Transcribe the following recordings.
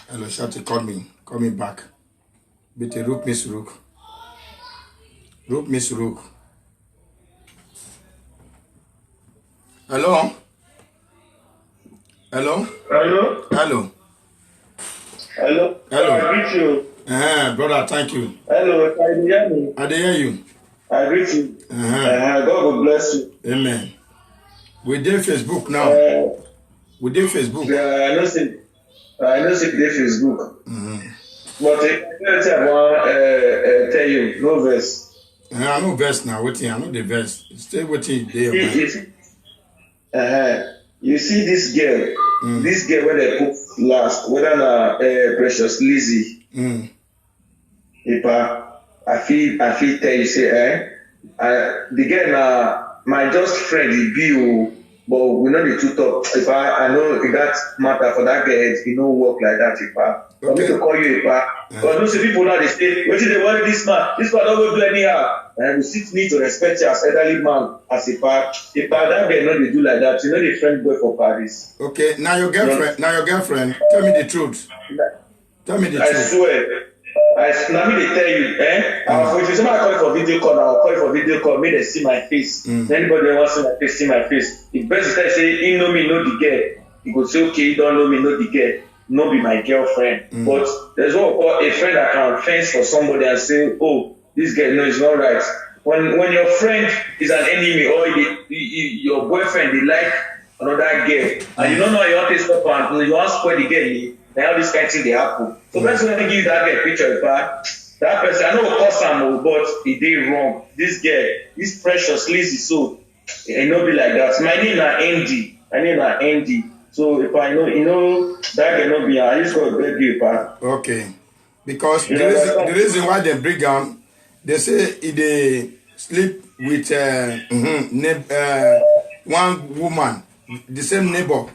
Hello, Shati, call me back. Bitte ruf mich zurück. Ruf mich zurück. Hello? Hello? Hello? Hello? Hello? Hello? I greet you. Brother, thank you. Hello, can you hear me? I hear you. I greet you. God will bless you. Amen. We did Facebook now. We did Facebook. I know see the Facebook. But I want tell you, no verse. I know verse now. Waiting, I know the verse. Stay waiting there. You see this girl where they put last, whether na Precious Lizzie. I feel tell you say the girl na my just friend he be but we know the two talk. I know that matter for that girl, it no work like that. For me to call you but those people now they say, what they want this man don't go do anyhow. And we still need to respect you as elderly man as that girl no they do like that. You know the friend boy for Paris. Okay, now your girlfriend, tell me the truth. Tell me the truth. I swear. Let me tell you, if you somebody call you for video call, I'll call you for video call, make them see my face. Anybody wants to see my face. If best is say he know me, know the girl, he go say, okay, he don't know me, know the girl, no be my girlfriend. But there's what we call a friend that can fence for somebody and say, oh, this girl, no, it's not right. When your friend is an enemy or your boyfriend, they like another girl, and you don't know how you want to stop and you want to spoil the girl, now all this kind of thing they happen. So person when they give you that girl picture, that person, I know cost am, but it did wrong. This girl, this Precious Lizzie, so it not be like that. My name na Andy. So if I know that girl not be, I just go beg you, pa. Okay, because the reason why they bring them, they say if they sleep with one woman, the same neighbor.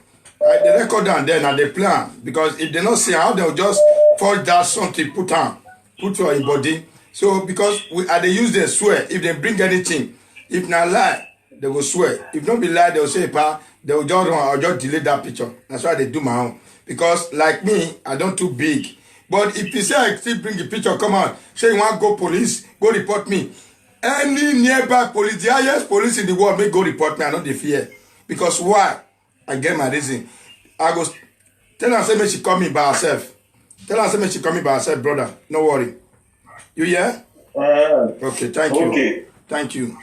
They record down there and they plan because if they not see how they'll just forge that something put for your body. So because they use their swear if they bring anything, if not lie, they will swear. If not be lie, they'll say they will just run, I'll just delete that picture. That's why they do my own. Because like me, I don't too big. But if you say I still bring the picture, come out, say you want to go police, go report me. Any nearby police, the highest police in the world may go report me, I know they fear. Because why? I get my reason. I go tell her say me she call me by herself. Tell her say me she call me by herself, brother. No worry. You hear? Okay, thank you. Okay. Thank you.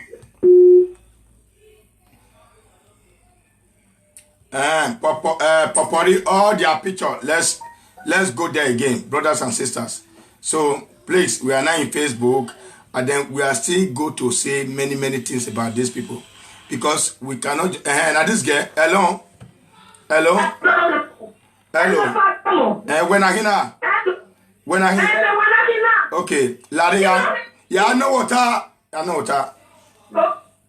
Popori, all their picture. Let's go there again, brothers and sisters. So please, we are now in Facebook, and then we are still go to say many things about these people. Because we cannot now this girl, hello. When I okay, Laria, yeah, I know what.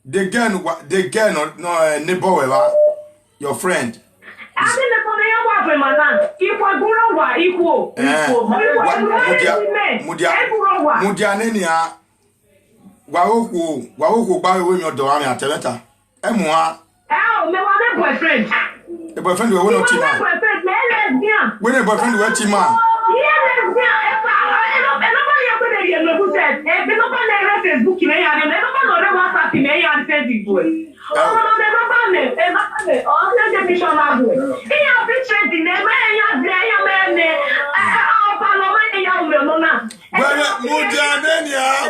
The girl, no neighbor, your friend. Mudia nenia. Wahuku bawe we mi odo ami ateleta. Emwa. Me want a boyfriend. The boyfriend we won't team man. When a boyfriend we team man.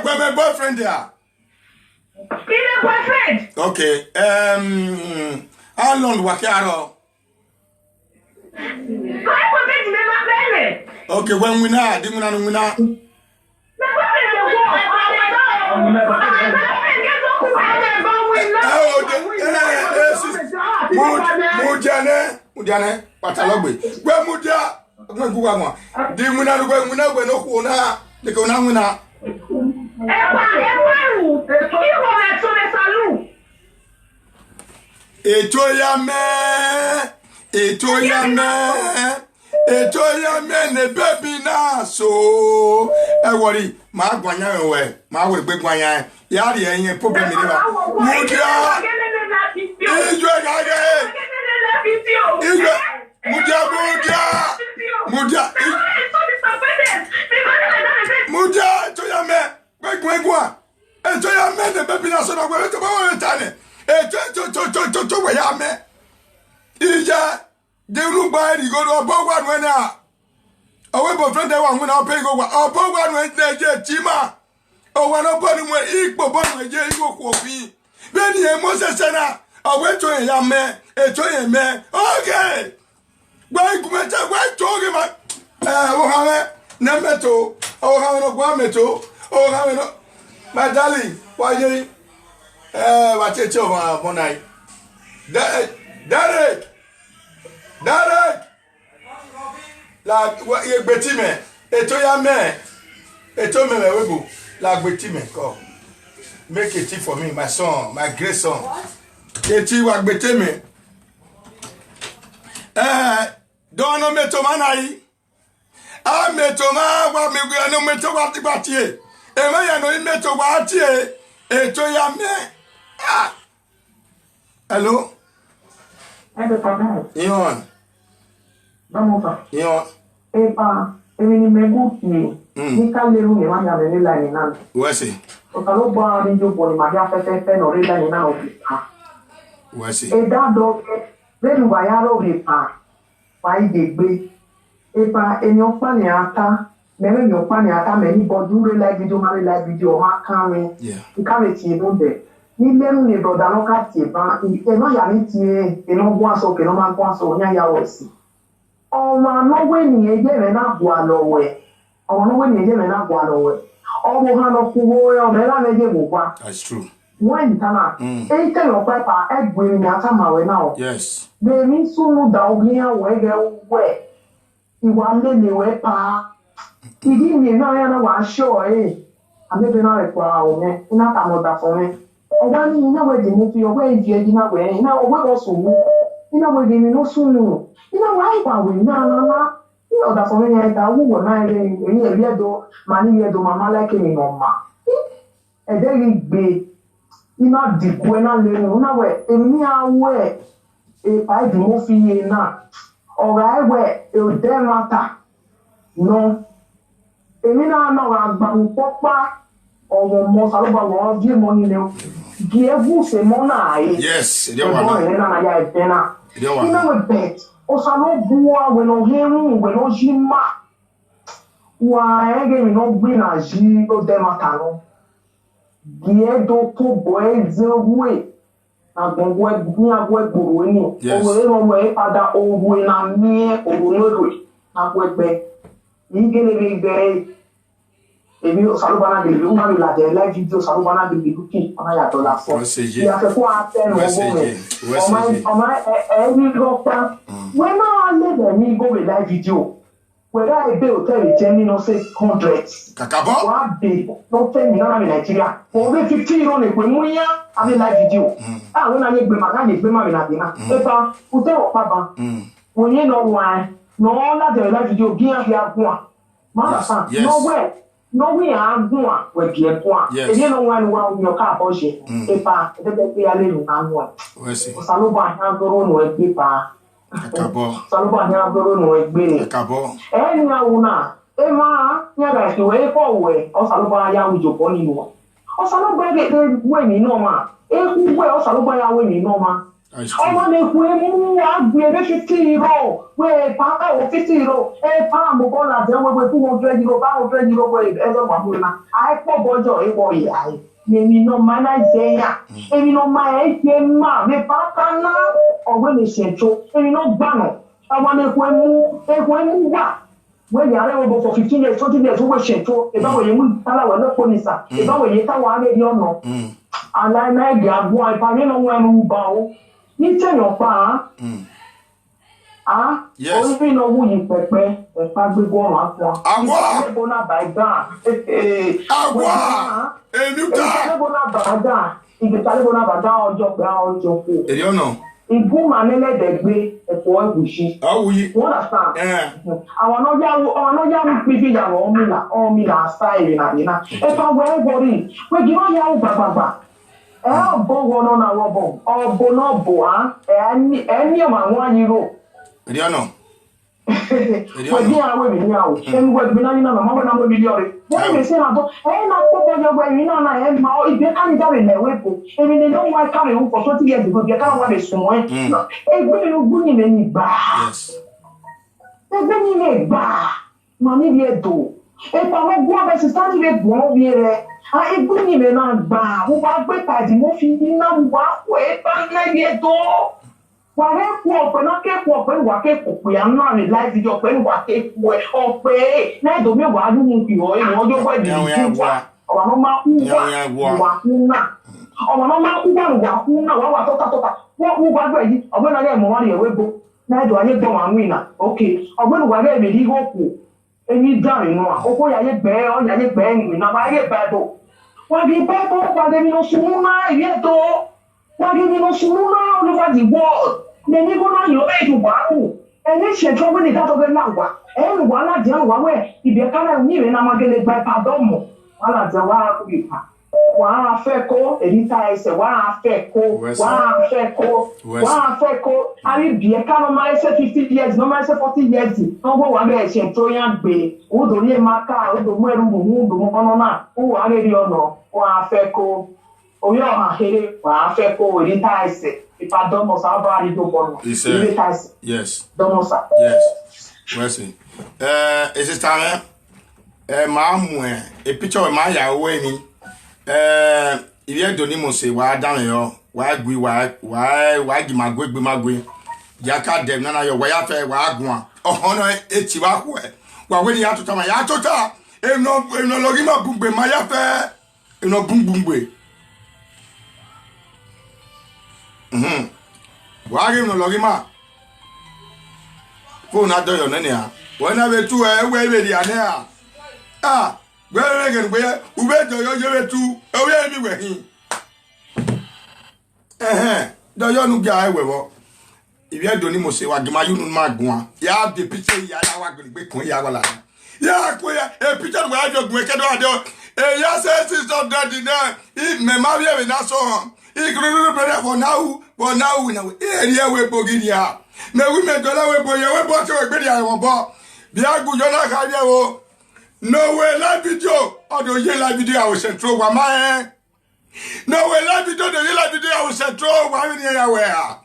Where boyfriend there? Boyfriend. Okay. How long wakaro? Okay, when we na, di muna muna. Mujane, patalogbe. Gwe muja, gwe guwa mo. Di muna gwe no ku na, de ko na muna. Ètò ya me ne baby na so e worry ma gwanya we ma we gbe gwanya ya ri eyin problem ni ba mudia egwa eto ya me de baby na so na gwa to ba wa tane eto we ya me ija de ru ba ri go do bogwa no na owe bo friend wa hu na pe go wa bogwa no na je tima o wa no bo ni mo ipo bo no je igo ku ofi be ni e mo se se na owe to ya me eto ye me okay gba igumeta gba to ge ma o ha me na meto o ha no gwa meto o ha no my darling why you what you tell one night Derek la ye gbeti me eto ya me eto me webo la gbeti me come make a tea for me my son my great son eti wa gbeti me don't no meto manai a meto ma wa me gwa no meto wa ti batie e ma ya no meto wa tie eto ya me hello Ion vamos a Ion epa emini meguti ni kaleru ni wanya le la ni nan wese o ta lo ba ni jo bo ni ma ya fe no re la ni nan o pa wese e da do le lu ba ya ro re pa pa ide gbe epa eni o pa ni ata mere ni o pa ni ata me ni bodu re la video ma kan mi ka me ti no de ni lenu ni broda no ka ti ba e no ya ni ti e no gwa so ke no ma gwa so nya ya wo si ọmọ anọwe ni eje me na gwa lowe ọmọ anọwe ni eje me na gwa lowe ọmọ ha no kuwo e ọmọ la meje bo kwa that's true when tana e te no pa egbe ni ata ma we na o yes be mi sunu da ogia we ge we iwa le ni we pa idi mi na ya na wa show amebe na re kwa o me ina ta mo da fo me ọba ni ina we di ni fi owe di eji na we ina owe ko sunu ina we di ni no sunu ina wa iwa we na ni oda fo me ya da wu wo na ile ni ele do ma ni ile do mama like ni no ma e de ri gbe ina di ku na le nu na we emi awe e pa di mo fi ye na ora ewe e de mata no emi na wa gba mu popa ọmọ mo saloba wo die mo ni le die vu se mo na ai yes they want na ya etena they want ina we bet o salo buwa we no heru we no jima wa ege mi no gbe na ji o de mata no die do to boy zewe na gbogbo ni agbo egboro ni o we no we pada o we na mi o no na gbegbe ni gele be èmi salubana de lu ma la de live video salubana de luki ona ya dollar for ya fe ko aten o ma e go pa when na le de mi go be live video whether I be hotel Jenny no say hundreds kakabo wa be no tell me na Nigeria for be 50 euro ne pe mu ya ave live video ah we na ye gbe ma ka ye gbe ma be na dina e pa hotel o pa ba wonye no wa no la de live video bi an ya gun ma sa no way no we are gun we die gun e dey no one your car boje e pa e dey pe ale nu na nu we see o saloba ha goro no e gbe pa kakabo saloba ha goro no e gbe kakabo e ni awuna e ma nya ga ti we ko we o saloba ya wu jopo ni nu o saloba de we ni no ma e ku we o saloba ya we ni no ma ọmọ lè kú emu agbèrè 50 euro wẹ pa o 50 euro ẹ pa mo bọ la jẹ wẹwẹ 200 euro 500 euro wẹ ẹsẹ wà mú na àìpọ bọjọ ìwọ ìyá ẹ èmi náà máa náà jẹ yà èmi náà máa ẹ jẹ máa mi pa kaná ọwẹ lè ṣètò èmi náà gbànà ọmọ lè kú emu wà wẹ yàrá ìwọ bọ for 15 years 20 years wẹ ṣètò ìbáwọ yẹn mú tálàwẹ lọpọ nìsà ìbáwọ yẹn táwọn arẹ di ọnà àlàyé ẹgbẹ àgbọn ìpàdé náà wọn ẹnu bá o. Ni teyan pa orí no wu yi pepe e pa gbegbo ọrùn afọ agwa ebo na baiga agwa enuka ebo na baiga igitale na baiga ọjọ́ pé ọjọ́ ko eri ona igun ma nele de gbe efo egusi awuyi wọ́n understand àwọn no ya wu pipi ya wo mi la style na e pa we worry we gi no ya wu gbagba bo wono na robo obo no bo ẹni ọmọ àwọn ayiro eri ona Well, yeah, I will be now. And what we know, Mama, will be your. Then they say, I don't, and I put on your way, you know, I am now. If you can't get in their way, I mean, they don't like coming home for 20 years because they can't want to swim. A good in any bar. Yes. A good in a bar. Money, dear, do. If I won't go up as a standing at one year, I good in a bar. Who are great by the movie, now walk away, but like a door. Wàá kú ọ̀pẹ náà kéèkù ọ̀pẹ ìwà kéèkù pé à ń náà ní láì fi ọ̀pẹ ìwà kéèkù ẹ̀ ọ̀pẹ láìdò mẹ́wàá nínú ìwọ̀ ìwọ̀n ọjọ́ pẹ̀ ní ìlú wa ọ̀wà náà máa kú wá ìwà kú náà ọ̀wà náà máa kú wá ìwà kú náà wà wà tọ́tàtọ́tà wọ́n kú wá gbẹ̀ yìí ọ̀gbẹ́ náà lẹ́ẹ̀mọ́ wọn ìyẹ̀wé gbó láìdò ayé gbọ́n wà ń wí náà ok ọ̀gbẹ́ ìwà lẹ́ẹ̀mí ní ìhókù ẹni dárin náà okó yàyé gbẹ́ ọ yàyé gbẹ́ ẹ̀yìn náà wáyé bẹ́ẹ̀ tó wàgé bẹ́ẹ̀ tó wàgé nínú sùnmù náà ìyẹ́ tó wàgé nínú sùnmù náà all over the world. The Nicola, you made to Baku, and then she told me that of the Lawa, and one at Jawa, where if you can't knew and I'm going to buy Padomo, one at Jawa, one feco, Elita is a one feco, one feco, I will be a canonized 50 years, no matter 40 years, no one is a Troyan Bay, who don't need Maka, who don't wear Mumona, who are already on one feco, or you are here, one feco, Elita is it. If I don't know, somebody do one. Yes. Don't know, Yes. Merci. Is it time? Mamma, a picture of my away. If you don't say, why down here? Why give my good be my way? Yaka dem nana your way after wagwan. Oh, no, it's Chihuahua. Well, when you have to tell my yatota, no logima boombe, my affair, no boom boom way. Wagi no logima. Phone at your nania. When I went to a way with the anea. Ah, where again, where we went to your two, away anywhere. Do you know guy wevo? If you don't know, say what Gima you magua. Ya the picture ya going to be Yawala. Ya queer a picture where I don't make it. Ya says it's not that dinner. If Memaria and that's all. For now, we know. Here we boginia. Now we make dollar we bought a video. I bought. Biagu Jona Kadio. No way, live video. Although you live video, I was sent through my no way, live video, the live video, I was sent through. Why in here? Where?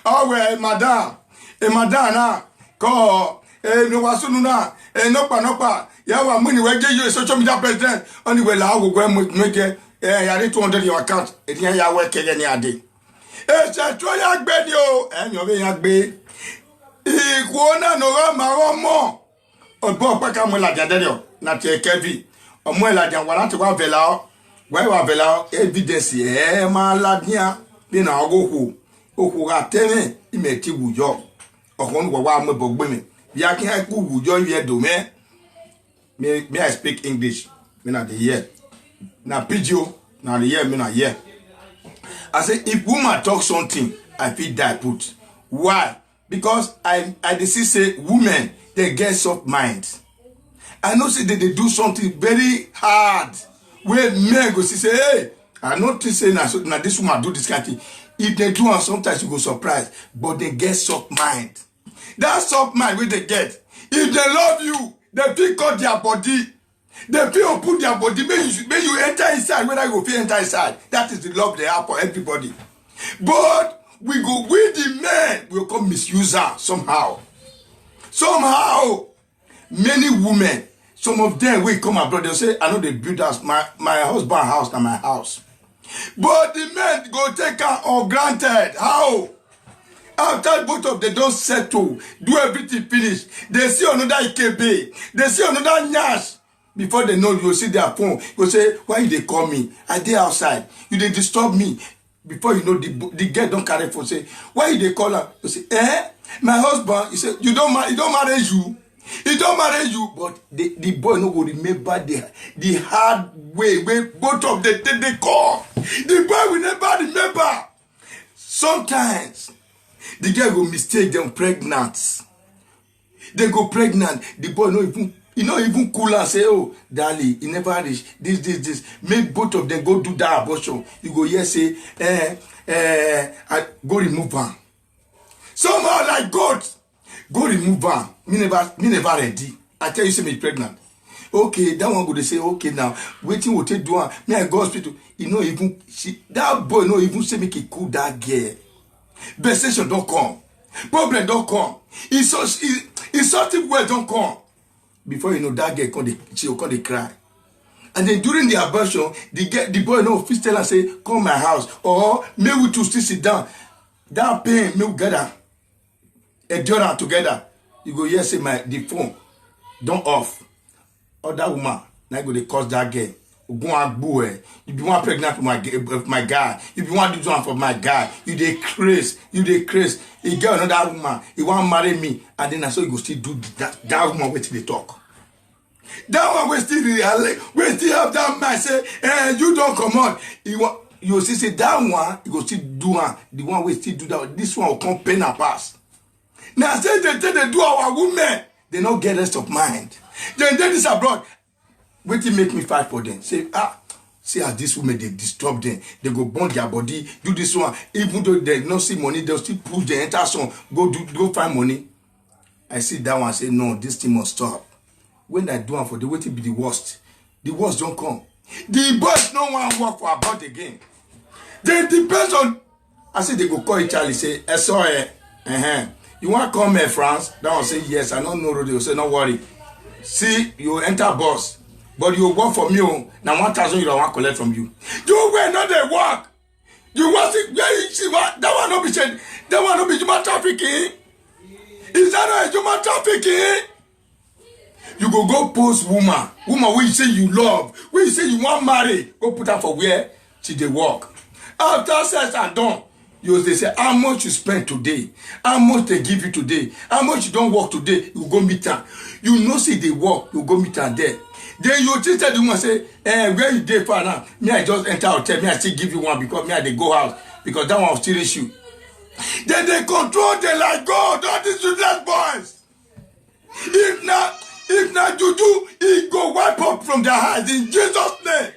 Oh, well, madame. Madame, call. No wasununa. No panopa. Yawa money, we give you a social media president. Only well, I will go and make it. I need 200 your account. It's here you work any day. It's a troyak bedio, and you're being a bay. Equona no more. Or Bob Pacamela Jadelio, not a Kevi. Or Muela Janwana to Vela. Where are Vela? Evidence, ma ladia. Then I'll go who are telling him a tea job. Or one were women. Yaki who join your domain. May I speak English? Me not the year. Now, Pidgio, now the year, me not year. I say, if woman talk something, I feel that put. Why? Because I say women, they get soft minds. I know say they do something very hard. Where men go say, hey, I not say now this woman do this kind of thing. If they do, and sometimes you go surprised, but they get soft mind. That soft mind where they get. If they love you, they pick up their body. They feel put their body. May you enter inside. Whether you feel enter inside, that is the love they have for everybody. But we the men will come misuse her somehow. Somehow, many women, some of them will come abroad. They'll say, I know they build house. My husband's house and my house. But the men go take her for granted. How? After both of them don't settle, do everything finish. They see another IKB. They see another Nyash. Before they know, you see their phone. You say, why they call me? I dey outside. You they disturb me. Before you know, the girl don't carry phone. Say, why they call her? You say, my husband. He say, he don't marry you. He don't marry you. But the boy no go remember the hard way where both of them they call. The boy will never remember. Sometimes the girl go mistake them pregnant. They go pregnant. The boy no even cool and say, oh, darling, he never reach this. Make both of them go do that abortion. You go here say, I go remove her. Somehow like God, Go remove her. Me never ready. I tell you, say me pregnant. Okay, that one go to say, okay now, waiting will take do one. Me I go hospital. You know even that boy no even say make it cool that girl. Vexation don't come. Problem don't come. Insulting word don't come. Before you know that girl she will come they cry. And then during the abortion, the boy no fit tell her say, come my house. Or maybe we to still sit down. That pain, me together. Endure together. You go here say the phone don't off. Other woman, now go they cause that girl. Go and boy. You be one pregnant for my guy. You be one do something for my guy. You dey craze. You get another woman. He want marry me, and then I saw you go still do that woman wait till they talk. That one will still have that man say, you don't come on. You see say that one, you go still do one. The one will still do that. This one will come pain and pass. Now say they do our women, they don't get rest of mind. Then this abroad. Wait till make me fight for them. Say, see how these women they disturb them. They go burn their body, do this one. Even though they don't see money, they'll still push the entire song. Go find money. I see that one say, no, this thing must stop. When I do one for the way to be the worst don't come. The boys no one work for about again. They depends on. I say they go call Charlie say, you want to come here, France? That one say yes. I don't know. They will say no worry. See, you enter bus, but you work for me. Now 1,000 euro I want collect from you. You will not they work. You want to you see what that one not be said. That one not be human trafficking. Is that not human trafficking? You go post woman where you say you love, where you say you want marry, go put her for where she dey work. After sex and done, they say how much you spend today, how much they give you today, how much you don't work today, you go meet her. You know see they work, you go meet her there. Then you just tell the woman say, where you dey for now? Me I just enter hotel, me I still give you one because me I dey go out because that one will still issue. Then they control them like God, all these useless boys. If not juju, it go wipe up from their eyes in Jesus' name.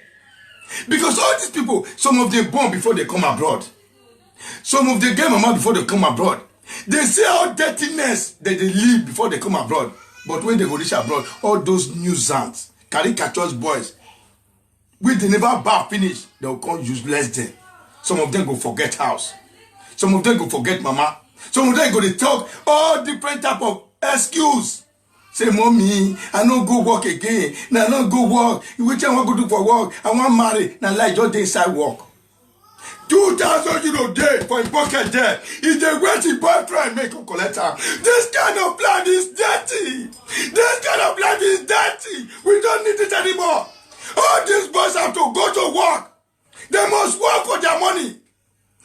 Because all these people, some of them born before they come abroad. Some of them get mama before they come abroad. They see how dirtiness that they live before they come abroad. But when they go reach abroad, all those nuisance, caricatures boys, when they never bar finish, they will come useless them. Some of them go forget house. Some of them go forget mama. Some of them go to talk all different type of excuse. Say, mommy, I don't go work again. Now I don't go work. Which I want to go do for work? I want marry. Now like just inside work. 2,000 euro day for a pocket there. If they wait his boyfriend make a collector. This kind of life is dirty. This kind of life is dirty. We don't need it anymore. All these boys have to go to work. They must work for their money.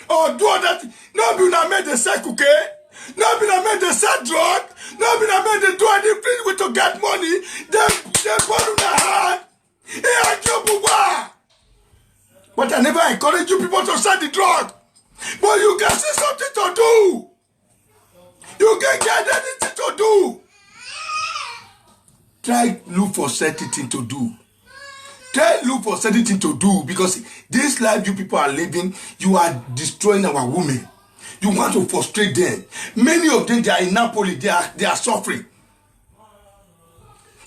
Or do other things. No be not made the sell cookie. No be not made the sell drug. No be not made the do anything with to get money. They put in their hand. But I never encourage you people to sell the drug. But you can see something to do. You can get anything to do. Try look for something to do. Try look for something to do because this life you people are living, you are destroying our women. You want to frustrate them. Many of them, they are in Napoli, they are suffering.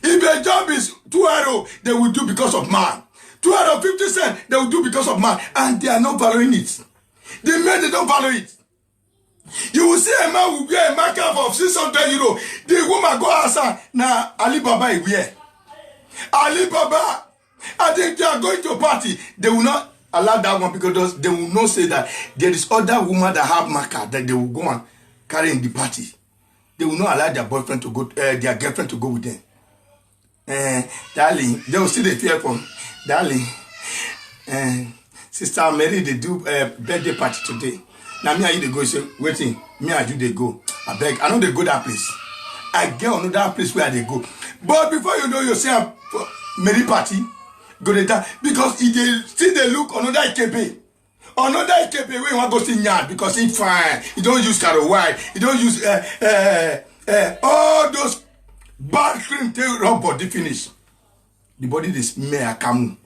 If a job is €2, they will do because of man. €2.50, they will do because of man. And they are not valuing it. The men, they don't value it. You will see a man will wear a marker of €600. The woman go outside. Now, Alibaba is where? Alibaba. I think they are going to a party. They will not allow that one because they will not say that there is other woman that have marker that they will go and carry in the party. They will not allow their boyfriend to go, their girlfriend to go with them. Darling, they will see the fear from darling. Sister Mary, they do birthday party today. Now me and you they go say, waiting, me and you they go. I beg, I know they go that place. I get another place where they go. But before you know, you say Mary party, go to that because if they still they look another IKB. Another IKB where you want to go see Nyan because he fine. He don't use caro white. He don't use all those bad cream till rub body finish. The body is mere kamu.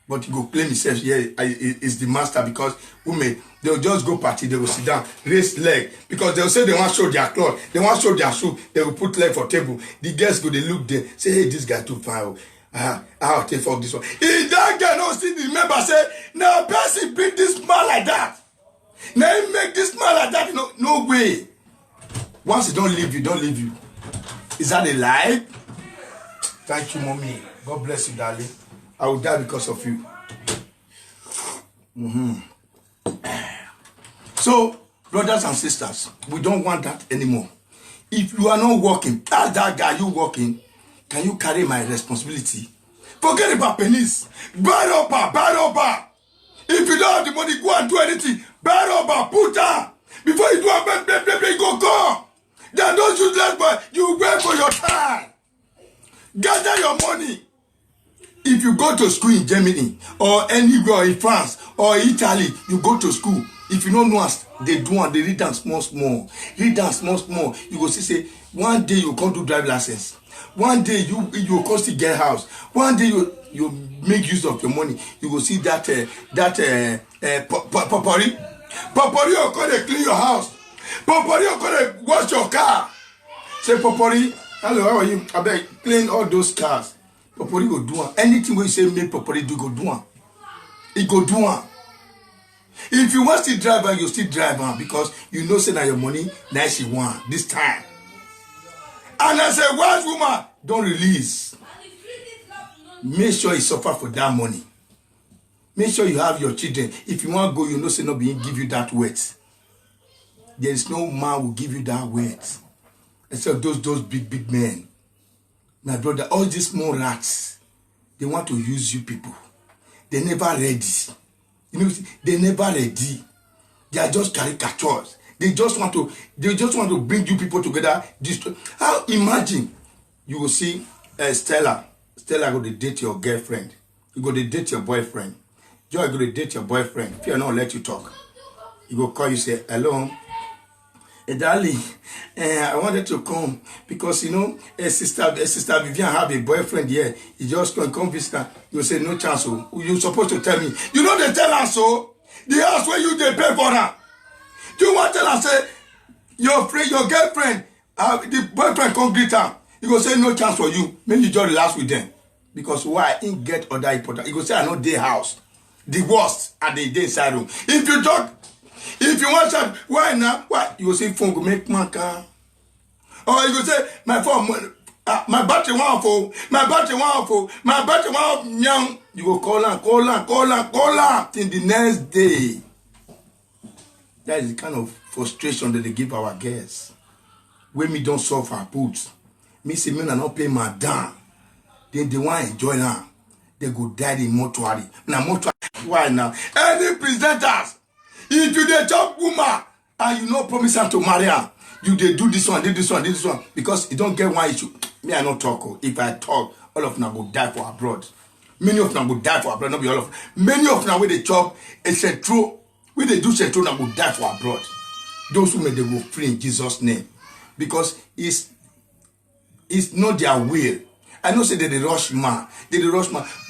But he go claim himself, yeah, is the master because women, they'll just go party, they will sit down, raise leg. Because they'll say they want to show their cloth, they want to show their shoe, they will put leg for table. The guests go, they look there, say, hey, this guy too fine. I'll take for this one. If that guy don't see the member say, now person beat this man like that. Now he make this man like that, no way. Once he don't leave you, don't leave you. Is that a lie? Thank you, mommy. God bless you, darling. I will die because of you. So, brothers and sisters, we don't want that anymore. If you are not working, as that guy, you working, can you carry my responsibility? Forget about pennies. Buy rubber. If you don't have the money, go and do anything. Buy rubber, put down. Before you do a go. Then those useless boy, you wait for your time. Gather your money. If you go to school in Germany or anywhere in France or Italy, you go to school. If you don't know us, they read them small. Read them small. You go see, say, one day you come do drive license. One day you come still get house. One day you make use of your money. You go see that popori. Popori will come to clean your house. Popori will come to wash your car. Say, Popori, hello, how are you? I beg, clean all those cars. Popori go do one. Anything we say make Popori do, go do one. He go do one. If you want to drive on, you still drive on because you know say that your money, now she want this time. And as a wise woman, don't release. Make sure you suffer for that money. Make sure you have your children. If you want to go, you know say not being give you that weight. There is no man will give you that weight. Except those big men. My brother, all these small rats, they want to use you people. They never ready. You know, they never ready. They are just caricatures. They just want to bring you people together. How imagine you will see Stella go to date your girlfriend. You go to date your boyfriend. Joy go to date your boyfriend. If you not let you talk, you go call you say hello. Darling, I wanted to come because you know, sister Vivian have a boyfriend here. He just come visit her. You say no chance. So you supposed to tell me. You know they tell her so. The house where you they pay for her. You want to tell her say your girlfriend, the boyfriend come greet her. You go say no chance for you. Maybe you just relax with them because why? He get other important. You go say I know their house, the worst at the day inside room. If you talk. If you want to, why now? Why? You go say phone go make my car. Or you go say my phone, my battery one for, my battery young. You go call her till the next day. That is the kind of frustration that they give our guests. When me don't solve our boots, me say me not pay my down. Then they want to enjoy now. They go die in mortuary. Now mortuary. Why now? Any presenters. If you dey chop woman and you no promise her to marry her, you dey do this one, because you don't get one issue. Me, I not talk. If I talk, all of them will die for abroad. Many of them will die for abroad, not be all of them. Many of them, when they chop a centro, when they do centro, now will die for abroad. Those who they will free in Jesus' name. Because it's not their will. I know say they rush man.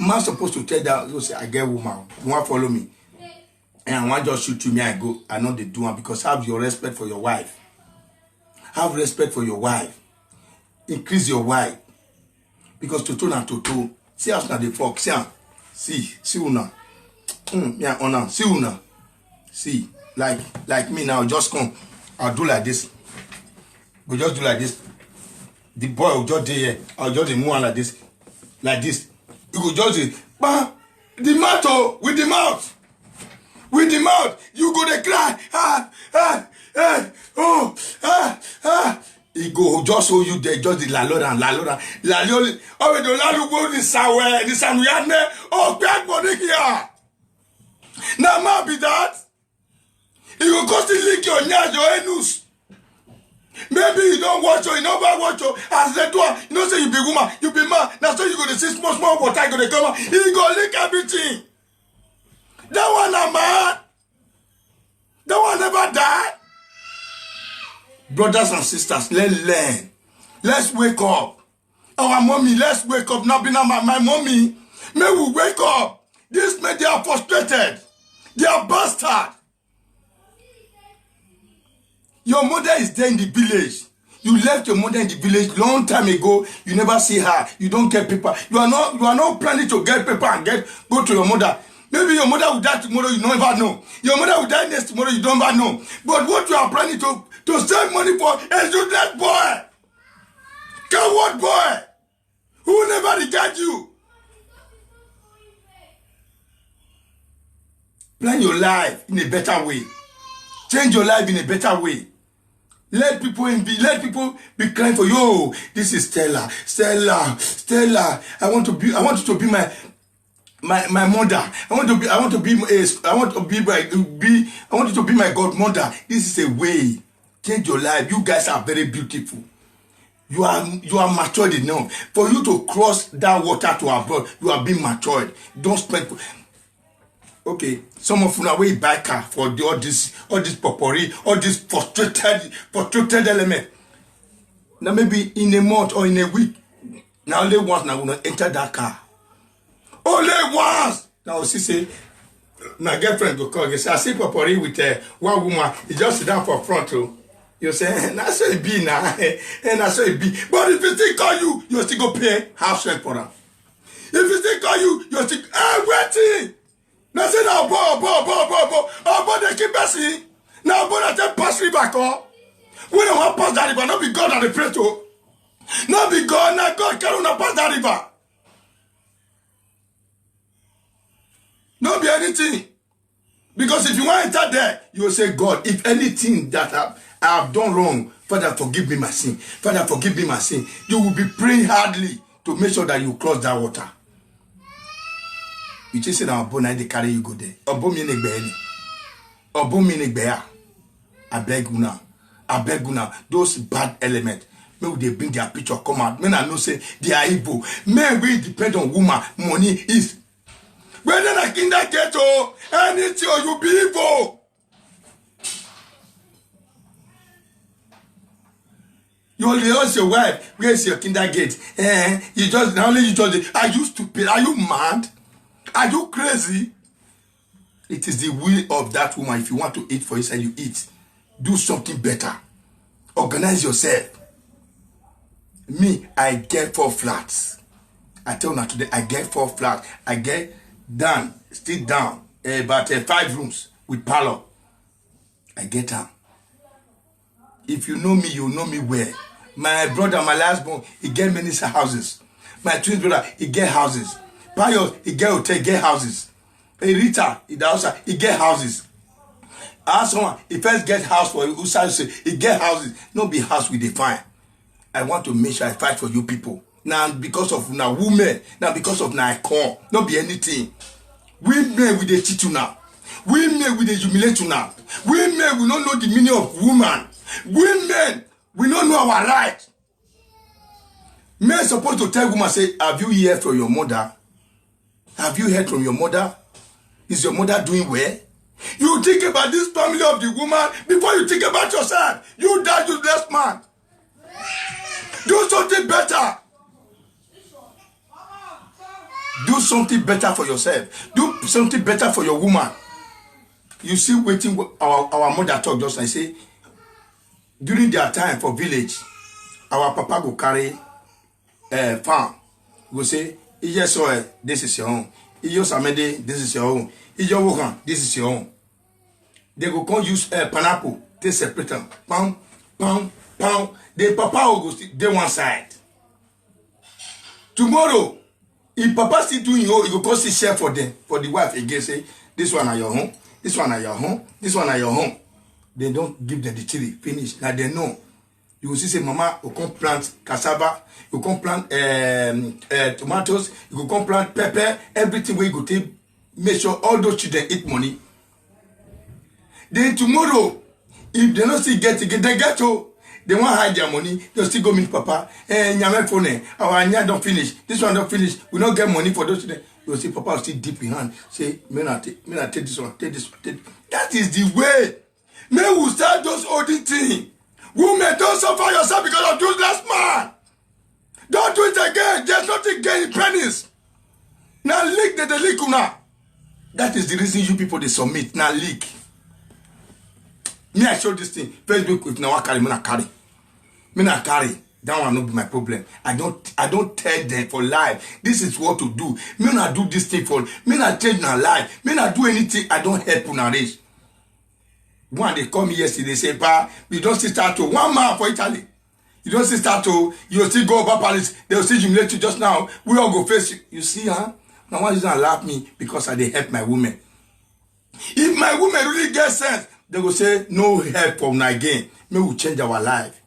Man supposed to tell that, you say, I get woman. You want to follow me? And I want just shoot to me, I go. I know they do it because have your respect for your wife. Have respect for your wife. Increase your wife. Because Toto na Toto. See us na the fuck. See una. Yeah, honor. See una. See, like me now, just come. I'll do like this. We'll just do like this. The boy will just do here. I'll just move on like this. Like this. You will just do, bah, the mouth with the mouth. With the mouth, you go to cry. He go just so you there, just the la lora. Oh, we don't allow go the Samuyane. Oh, bad body here. Now, man, be that. You go constantly lick your nose, your anus. Maybe you don't watch you never watch you. As the door, you know, say you be woman, you be man. Now, so you go to see small water, you go to come out. He go lick everything. That one a man. That one never died. Brothers and sisters, let's learn. Let's wake up. Our mommy, let's wake up. Not be my mommy. May we wake up. These men, they are frustrated. They are bastard. Your mother is there in the village. You left your mother in the village long time ago. You never see her. You don't get paper. You are not planning to get paper and go to your mother. Maybe your mother will die tomorrow, you don't ever know. Your mother will die next tomorrow, you don't ever know. But what you are planning to save money for is useless boy. Coward boy. Who will never regard you. Plan your life in a better way. Change your life in a better way. Let people be crying for you. Oh, this is Stella. Stella. I want you to be my mother. I want you to be my godmother. This is a way. Change your life. You guys are very beautiful. You are matured enough for you to cross that water to abroad. You are being matured. Don't spend. Okay, some of you are way buy car for all this potpourri, all this frustrated element. Now maybe in a month or in a week, now only once now will not enter that car. Only once. Now she say, my girlfriend go call. You say I see potpourri with one woman. He just sit down for front too. You say that's so it be now, and that's so it be. But if he still call you, you still go pay house rent for them. If he still call you, you still waiting. Now say now, but they keep passing. Now, but they pass river, call. We don't want to pass that river. Not be God and the pray to. Not be God. Now God cannot pass that river. Not be anything. Because if you want to enter there, you will say, God, if anything that I have done wrong, Father, forgive me my sin. Father, forgive me my sin. You will be praying hardly to make sure that you cross that water. You just say now, they carry you go there. I beg you now. Those bad elements, maybe they bring their picture come out. Men I know say they are evil. Men we depend on woman. Money is. Whether I in that ghetto, anything or you be evil. You only ask your wife, where's your kindergarten? You just are you stupid? Are you mad? Are you crazy? It is the will of that woman. If you want to eat for yourself, you eat. Do something better. Organize yourself. Me, I get 4 flats. I tell you now today, I get 4 flats. I get down, still down, about 5 rooms with parlor. I get down. If you know me, you know me well. My brother, my last born, he get many houses. My twin brother, he get houses. Payo, he get hotel, get houses. Rita, he get houses. Someone, he first get house for Usa, he get houses. No be house we define. I want to make sure I fight for you people. Now because of now women, now because of now I call, not be anything. Women with the cheat you now. Women with the humiliate you now. Women we don't know the meaning of woman. Women we don't know our right. Men supposed to tell woman say, have you heard from your mother? Have you heard from your mother? Is your mother doing well? You think about this family of the woman before you think about yourself. You that useless man. Do something better. Do something better for yourself. Do something better for your woman. You see, waiting our mother talk just like say, during their time for village, our papa go carry farm. Go say, Iya soil, this is your own. Iyo samede, this is your own. Iyo wokan, this is your own. They go come use pineapple, they separate them. Pound. The papa will go dey one side. Tomorrow, if papa still doing you go come see share for them, for the wife again say, this one are your home, this one are your home, this one are your home. They don't give them the chili, finish. Now they know. You will see say mama will come plant cassava, you come plant tomatoes, you will come plant pepper, everything where you go take, make sure all those children eat money. Then tomorrow, if they don't still get together, they get to, they want to hide their money, they'll still go meet papa. Nyame phone, our anya don't finish, this one don't finish, we don't get money for those children. You'll see papa will still dip in hand, say, men I take this one, take this one, take. That is the way. Men will start those holding things. Women, don't suffer yourself because of useless man. Don't do it again. There's nothing gain in pennies. Now lick the leak now. That is the reason you people they submit now leak. Me I show this thing. Facebook if now carry me na carry. Me na carry. That one not be my problem. I don't tell them for life. This is what to do. Me not do this thing for me not change my life. Me not do anything. I don't help on race. One they call me yesterday, they say, "Pa, you don't still start to 1 man for Italy. You don't still start to, you still go over Paris, they'll still humiliate you just now. We all go face you. You see, huh? Now one is gonna laugh me because I they help my women. If my women really get sense, they will say, no help from now again. May we change our life.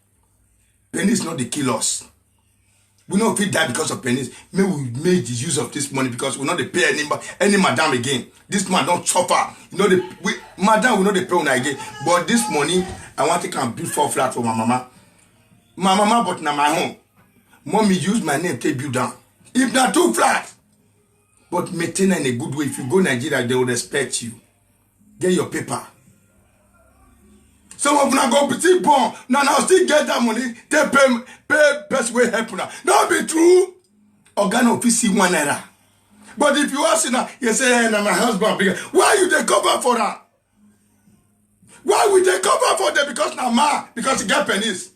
Penny is not the kill us. We not feel die because of pennies. May we make the use of this money because we not pay any madam again. This man don't chopper. You know madam will not pay on again. But this money, I want to come build 4 flats for my mama. My mama but now my home. Mommy use my name to build down. If not 2 flats. But maintain in a good way. If you go Nigeria, they will respect you. Get your paper. Some of them go petit bon. Now still get that money. They pay best way help now. That be true. Organ office 1 naira. But if you ask now, you say, hey, now my husband bigger. Why you they cover for that? Why would they cover for them? Because now because he get pennies.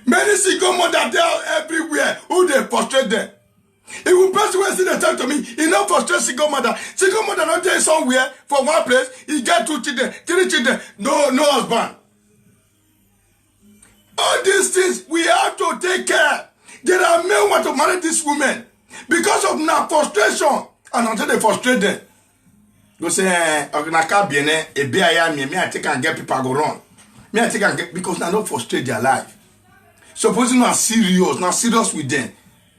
Many single mother they are everywhere. Who they frustrate them? If you person will see the talk to me, he not frustrate single mother. Single mother not there somewhere for one place. He get 2 children, 3 children, no husband. All these things we have to take care. There are men who want to marry this woman because of now frustration, and until they frustrate them, go say, I can't be a bear. Me I take and get people go wrong. Me I take and get because now don't frustrate their life. Supposing not serious with them.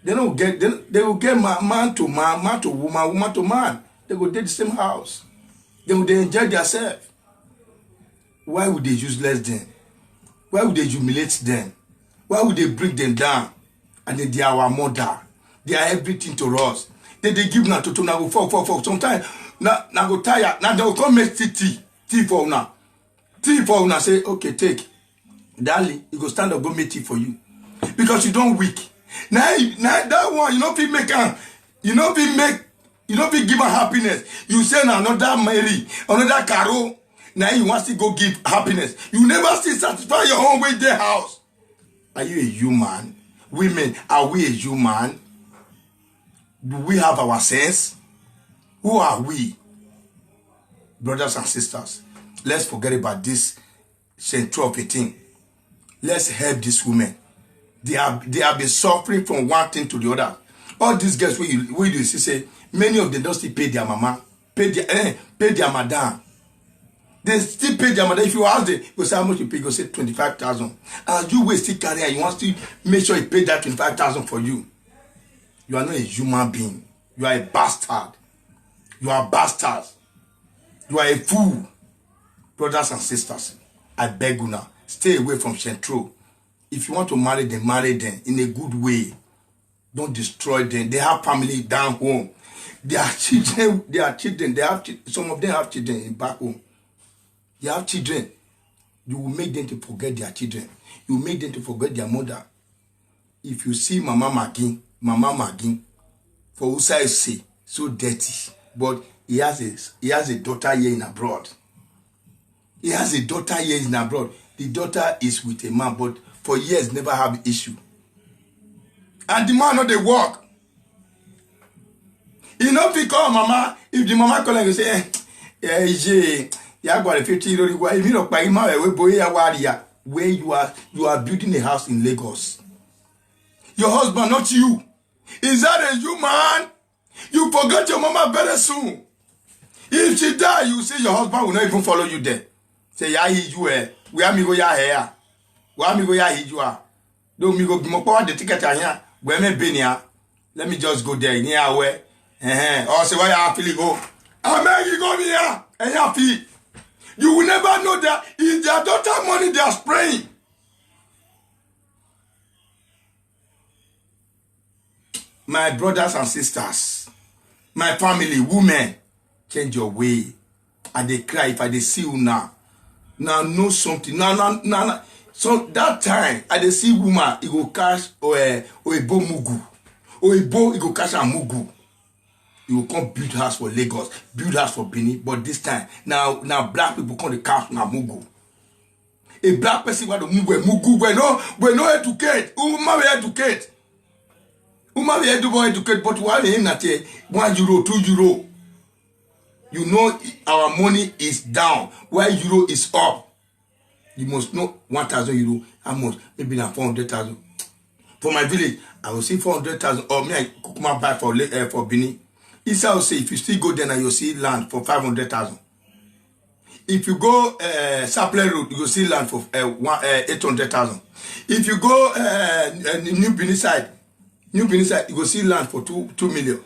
They will get man to man, man to woman, woman to man. They will date the same house. They will enjoy themselves. Why would they useless them? Why would they humiliate them? Why would they bring them down? And then they are our mother. They are everything to us. They give now to now go for. Sometimes now go tired. Now they will come make tea for now. Tea for now say okay take. Darling, you go stand up go make tea for you because you don't weak. Now that one, you know, people make you know, people give her happiness. You say now another Mary, another Carol. Now you want to go give happiness. You never still satisfy your own with their house. Are you a human? Women, are we a human? Do we have our sense? Who are we? Brothers and sisters, let's forget about this central of a thing. Let's help these women. They have been suffering from one thing to the other. All these girls we do say many of them don't still pay their mama, pay their madam. They still pay their madam. If you ask them, you say how much you pay, you say 25,000. As you will still carry, you want to make sure you pay that 25,000 for you. You are not a human being. You are a bastard. You are bastards. You are a fool. Brothers and sisters, I beg you now, stay away from Centro. If you want to marry them in a good way. Don't destroy them. They have family down home. They are children. Some of them have children back home. They have children. You will make them to forget their children. You will make them to forget their mother. If you see Mama Magin, for Usa say so dirty, but he has a daughter here in abroad. He has a daughter here in abroad. The daughter is with a man, but for years never have issue. And the man not they work. He not pick call mama. If the mama call and say, yeah, got a 50 year old where you are building a house in Lagos. Your husband, not you. Is that a human? You forgot your mama very soon. If she die, you say your husband will not even follow you there. Say, yeah, you where me go ya here. Where me go ya you are. Don't me go more the ticket here. Where me been here? Let me just go there near where. Or say why I feel go. I beg you go here. And you feel. You will never know that in their daughter money they are spraying. My brothers and sisters, my family, women, change your way. I they cry if I they see you now. Now know something. No. So that time, I they see woman, he go catch or a bo mugu. Or a bo, he go catch a mugu. You will come build house for Lagos, build house for Benin, but this time, now black people come to count na Mugu. A black person want to Mugu, we no educate. Uma we educate. Uma we educate, but why we not here? €1, €2. You know our money is down, while euro is up. You must know €1,000. How much? Maybe now 400,000. For my village, I will see 400,000. Or me, I cook my buy for Benin. Isa will say if you still go there, now you'll see land for 500,000. If you go Sapler Road, you'll see land for 800,000. If you go New Benin side, you will see land for 2 million.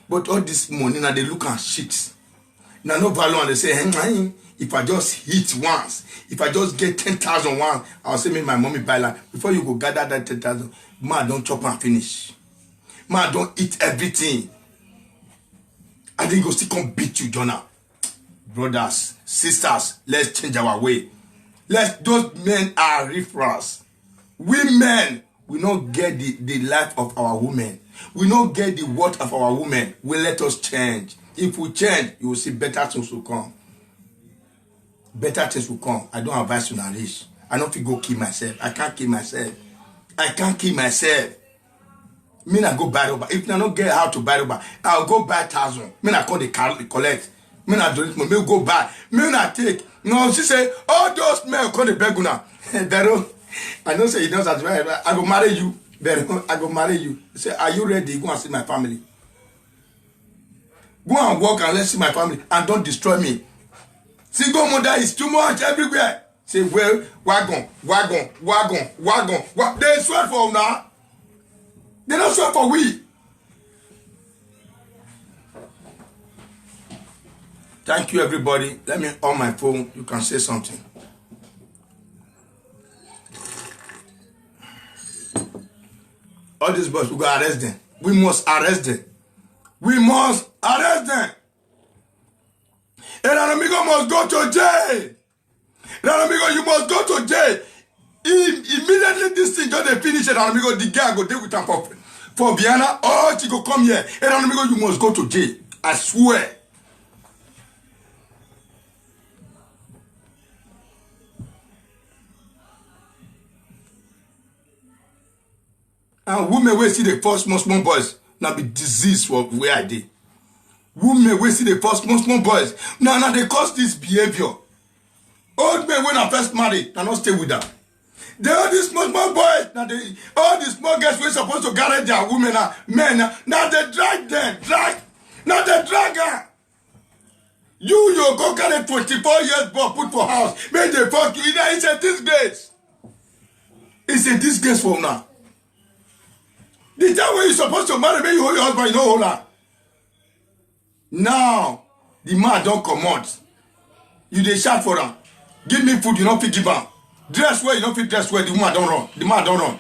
But all this money now they look at shit. Now no value and they say, hey, if I just hit once, if I just get 10,000 once, I'll say make my mommy buy land. Before you go gather that 10,000, man don't chop and finish. Man don't eat everything. I think go still come beat you, Jonah. Brothers, sisters, let's change our way. Those men are referrals. We men, we not get the life of our women. We not get the worth of our women. We let us change. If we change, you will see better things will come. Better things will come. I don't advise you to rich. I don't feel go kill myself. I can't kill myself. I can't kill myself. Me I go buy over. If I don't get how to buy over, I'll go buy 1,000. Me I call the collect. Me I do it. Me go buy. Me I take. No, she say all those men call the beguna. I don't say you don't satisfy. I go marry you. I go marry you. Say, are you ready? Go and see my family. Go and walk and let's see my family and don't destroy me. Single mother is too much everywhere. Say, well, wagon. They swear for now. They don't swear for we. Thank you, everybody. Let me on my phone. You can say something. All these boys, we go arrest them. We must arrest them. We must arrest them. And an amigo must go to jail. An amigo, you must go to jail. Immediately this thing just finish it, an amigo, the guy go deal with him for Vienna. Oh, she go come here. And an amigo, you must go to jail. I swear. And women will see the first small boys now be disease for where I did. Women will see the first small boys now they cause this behavior. Old men when I first married, I not stay with them. They all these small boys now all these small girls were supposed to gather their women men now they drag them now they drag her. You go carry 24 years boy put for house make they fuck you. It's a disgrace. It's a disgrace for now. The time when you're supposed to marry, maybe you hold your husband, you don't hold her. Now, the man don't come out. You dey shout for her. Give me food, you don't fit give her. Dress well, you don't fit dress well, the woman don't run. The man don't run.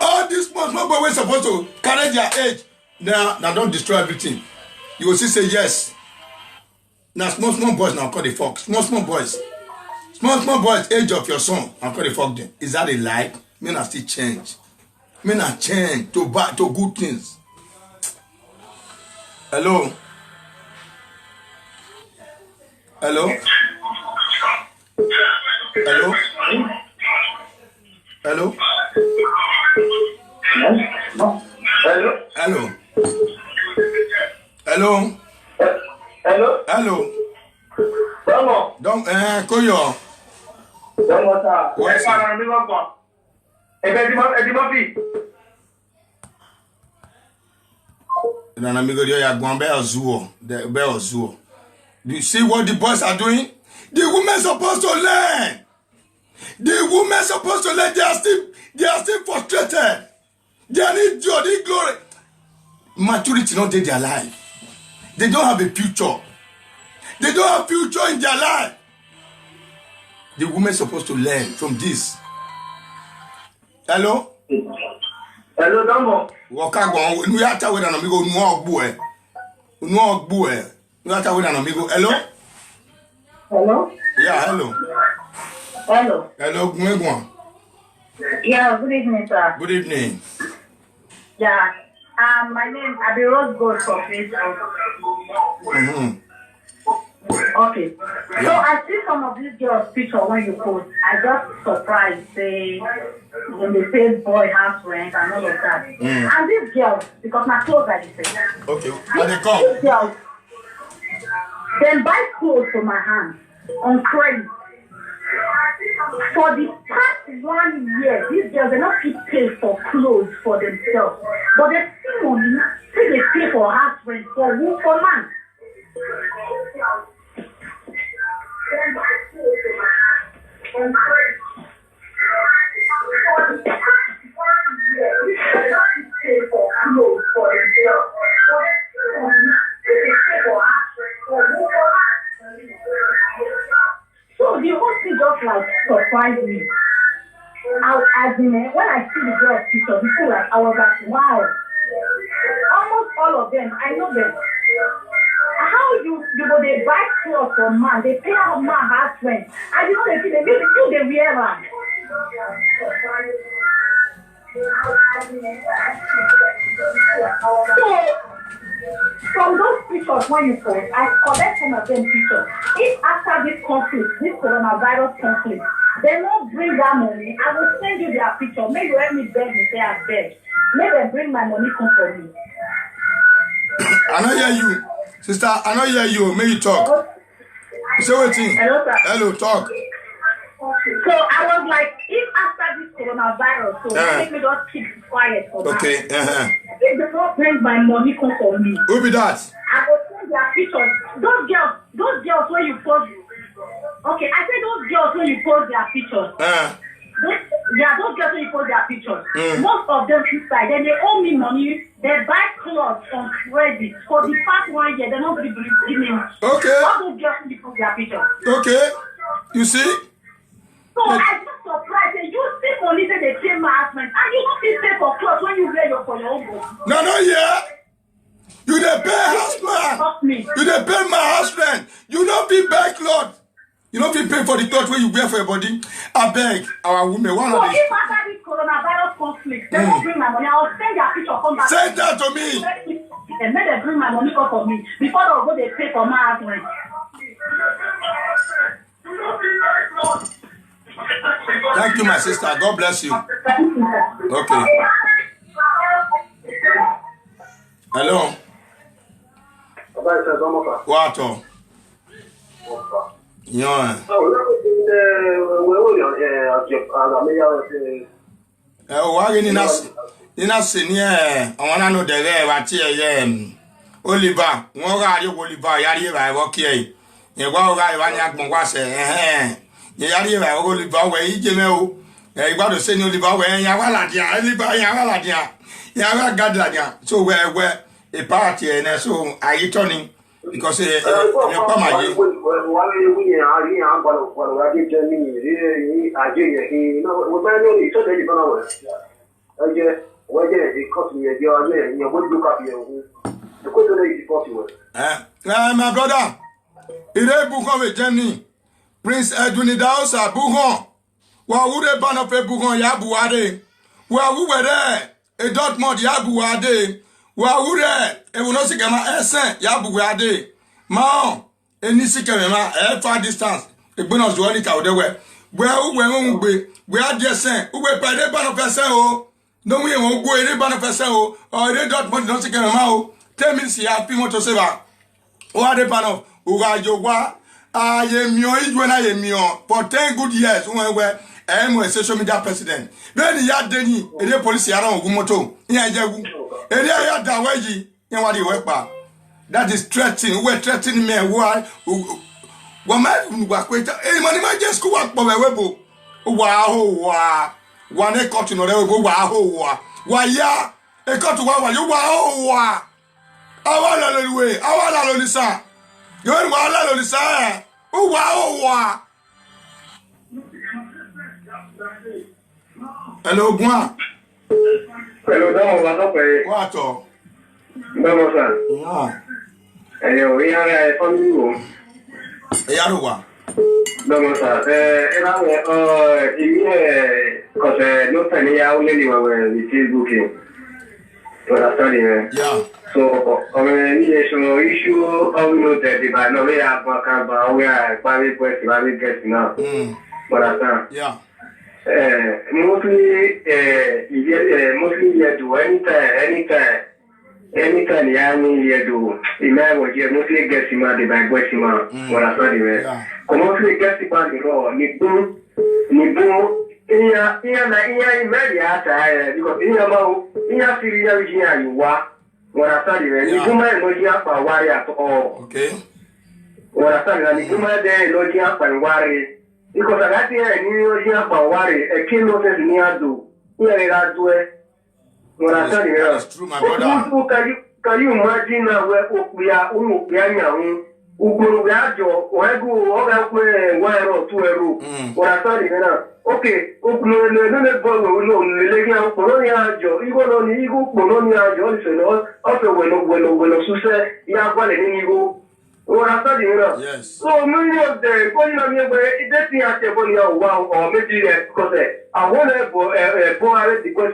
All these small boys supposed to carry their age. Now don't destroy everything. You will see say yes. Now small boys now call the fuck. Small boys. Small boys, age of your son, I call the fuck them. Is that a lie? Men are still change. Men are change to good things. Hello? Hello? Hello? Hello? No. Hello? Hello? Hello? Hello? Hello? Vamos. Donc, Koyo. Vamos a. Ouais, c'est- Then amigo, you are going to Zuo. Do you see what the boys are doing? The women supposed to learn. The women supposed to learn. They are still frustrated. They need joy, they need glory. Maturity not in their life. They don't have a future. They don't have future in their life. The women supposed to learn from this. Hello? Hello, Dambo. Waka go. We are talking with an amigo. No boy. We are talking with an amigo. Hello? Hello? Yeah, hello. Hello? Hello, Gwegwan. Yeah, good evening, sir. Good evening. Yeah. My name Abby Rose Gold for Facebook. Okay. So I see some of these girls' picture when you post. I just surprised, say when they say boy house rent and all of that. And these girls, because my clothes are the same. Okay, and they come. These girls, then buy clothes for my hand on credit. For the past 1 year, these girls are not keep pay for clothes for themselves, but they see money, say they pay for house rent for who for man. So the whole thing just like surprised me. When I see the girls' picture, people like I was like, wow. Almost all of them, I know them. How you go they buy clothes for man, they pay out man house rent. I know they still they wear them. So from those pictures when you post, I collect some of them pictures. If after this conflict, this coronavirus conflict, they won't bring that money, I will send you their picture. Maybe you help me beg me, say I beg. Maybe they bring my money come for me. I know hear you. Sister, I know hear you. May you talk. Say what thing? Hello, sir. Hello, talk. So I was like, if after this coronavirus, so make me just keep quiet for now. Okay. If they don't bring my money come for me, Who be that? I will send their pictures. Those girls when you post. Okay, I say those girls when you post their pictures. Those girls when you post their pictures. Most of them inside, then they owe me money. They buy clothes on credit for the past 1 year. They don't really give me. Okay. All those girls when you post their pictures. Okay. You see? So I just surprised that you see money say they pay my husband, and you don't feel pay for clothes when you wear your for your own body. No, yeah. You dey pay husband. Fuck me. You dey pay my husband. You don't be buy clothes. You don't be pay for the clothes when you wear for your body. I beg our women. One So of if after this coronavirus conflict, they won't bring my money, I will send their picture come back. Send that to me. And make them bring my money come for me before they go they pay for my husband. Thank you, my sister. God bless you. Okay. Hello. What? Yeah. Why Nina senior, I want to know the way what here, Oliver, one guy, Oliver, Yari, I walk here. You go, I want to was Yari, Oliver, where he came out. You got to send Oliver, where Yawaladia, Yawaladia, Yawaladia. So, where a party, and so I returning because you're coming. My brother, il est bougon with Jenny. Prince Edwin Daosa, bougon. Wa would ban of a bougon yabuade. Wa who were there? A Dortmund yabuade. Wa would a Wunosigama Essen yabuade. Ma, a Nisikama, far distance. A bonus to only cow the way. Well, we are just saying, who were by the ban of a no, we won't go any ban of a cell or they don't want to get a mouth. Tell me, see, I feel to say, what the ban of Ugajowa? I am your when I am your for 10 good years. When I am a social media president. Then he had Denny, a police around Gumoto. Yajagu, a day that way, and what you work by. That is threatening. We're threatening me. What man work with any money might just go up by my webo. Wow. One a cut in order go wow. Why, yeah, a cut to wow, you wow. I want a way. I want a Lisa. You want a Lisa. Oh, wow. Hello, Gwan. Hello, Dom, What? Vamos a. We are a family room. Yaruwa. Vamos a. Era because no time here only we were the Facebook. understand me. Yeah. So, issue of noted by no way I can buy where private question, private guest now. Understand? Yeah. Mostly do anytime you do imagine you mostly get him out the by question understand me. Mostly get him out the law ni boom iya imagine ata because iya Syria region you wa understand me. Ni boom no ya pa wari at all. Okay. Understand me. Ni boom there no ya pa wari because that here ni no ya pa wari e kilo se ni ado iya era do understand me. That's true, my brother. Can you imagine where Ukria Nyahu, Ukurajo, Oegu, Oga, 1 or 2 euro? Understand me? Okay, Ukno, Legia, Polonia, even on the Eagle, Polonia, Johnson, also when Susa, Yavan and Eagle. Understand me? Yes. So many of the going on here where it doesn't have to be wow or maybe because I want to go because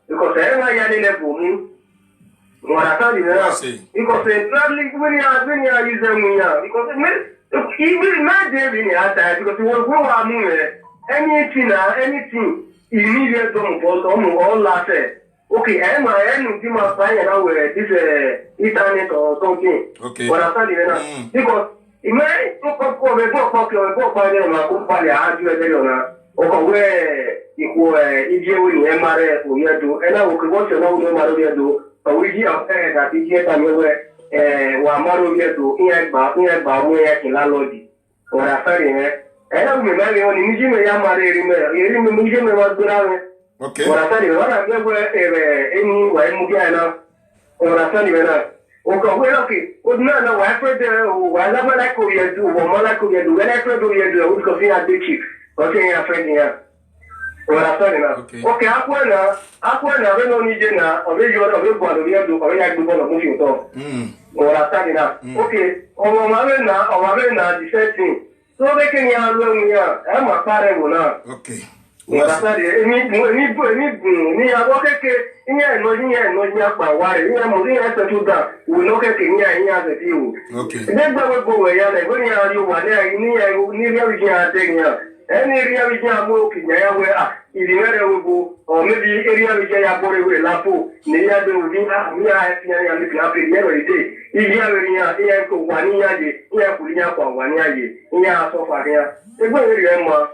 because everyone in the boom. Understand me? Because traveling when you are using because even my day in the because you will go on anything immediate all last. Okay, I'm going to find out where this internet or something. Okay. Understand me? Because it may go we have that here wa maro yedo iya ba mo ya kilaloji ora sari me era me mari oni niji me ya mare eri me niji me wa durave okay ora sari ora me we eni wa mu ya na ora sari me na o ko we okay o na wa fede wa la mala ko yedo wa mala ko yedo wa fede yedo o ko fi adichi o se ya fede ya understand na okay akwena we no nije na obe yo obe bo do yedo obe ya gbo no mo fi to understand na okay o ma we na the same thing so be ke ni alu enwu ya e ma pare wo na okay understand ni abo keke ni apa ware ni mo ni ese tu da wo no keke ni se ti wo okay de gba we go we ya na go ni ayu wa ni ri ya de ni any area we can move in ya we area we go or maybe area we ya bore we lapo ni ya de we ya mi na pe ye we dey area we ya ko wa ni ya je ya ku ni ya kwa wa ni ya je ya so fa ya e gbe ri mo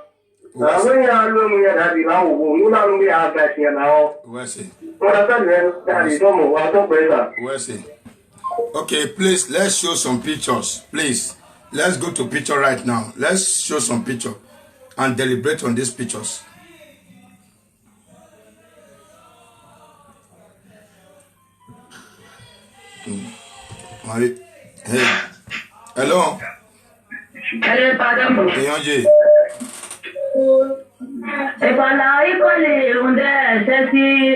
we ya lo mu ya da bi la wo nu la nu ya ba ti na o we see ora ta ni da ri do mo wa to pe sa we see okay please let's show some pictures please let's go to picture right now let's show some picture and deliberate on these pictures. Hey. Hello. Hello, pardon. Hey, Epala ikole unde sesi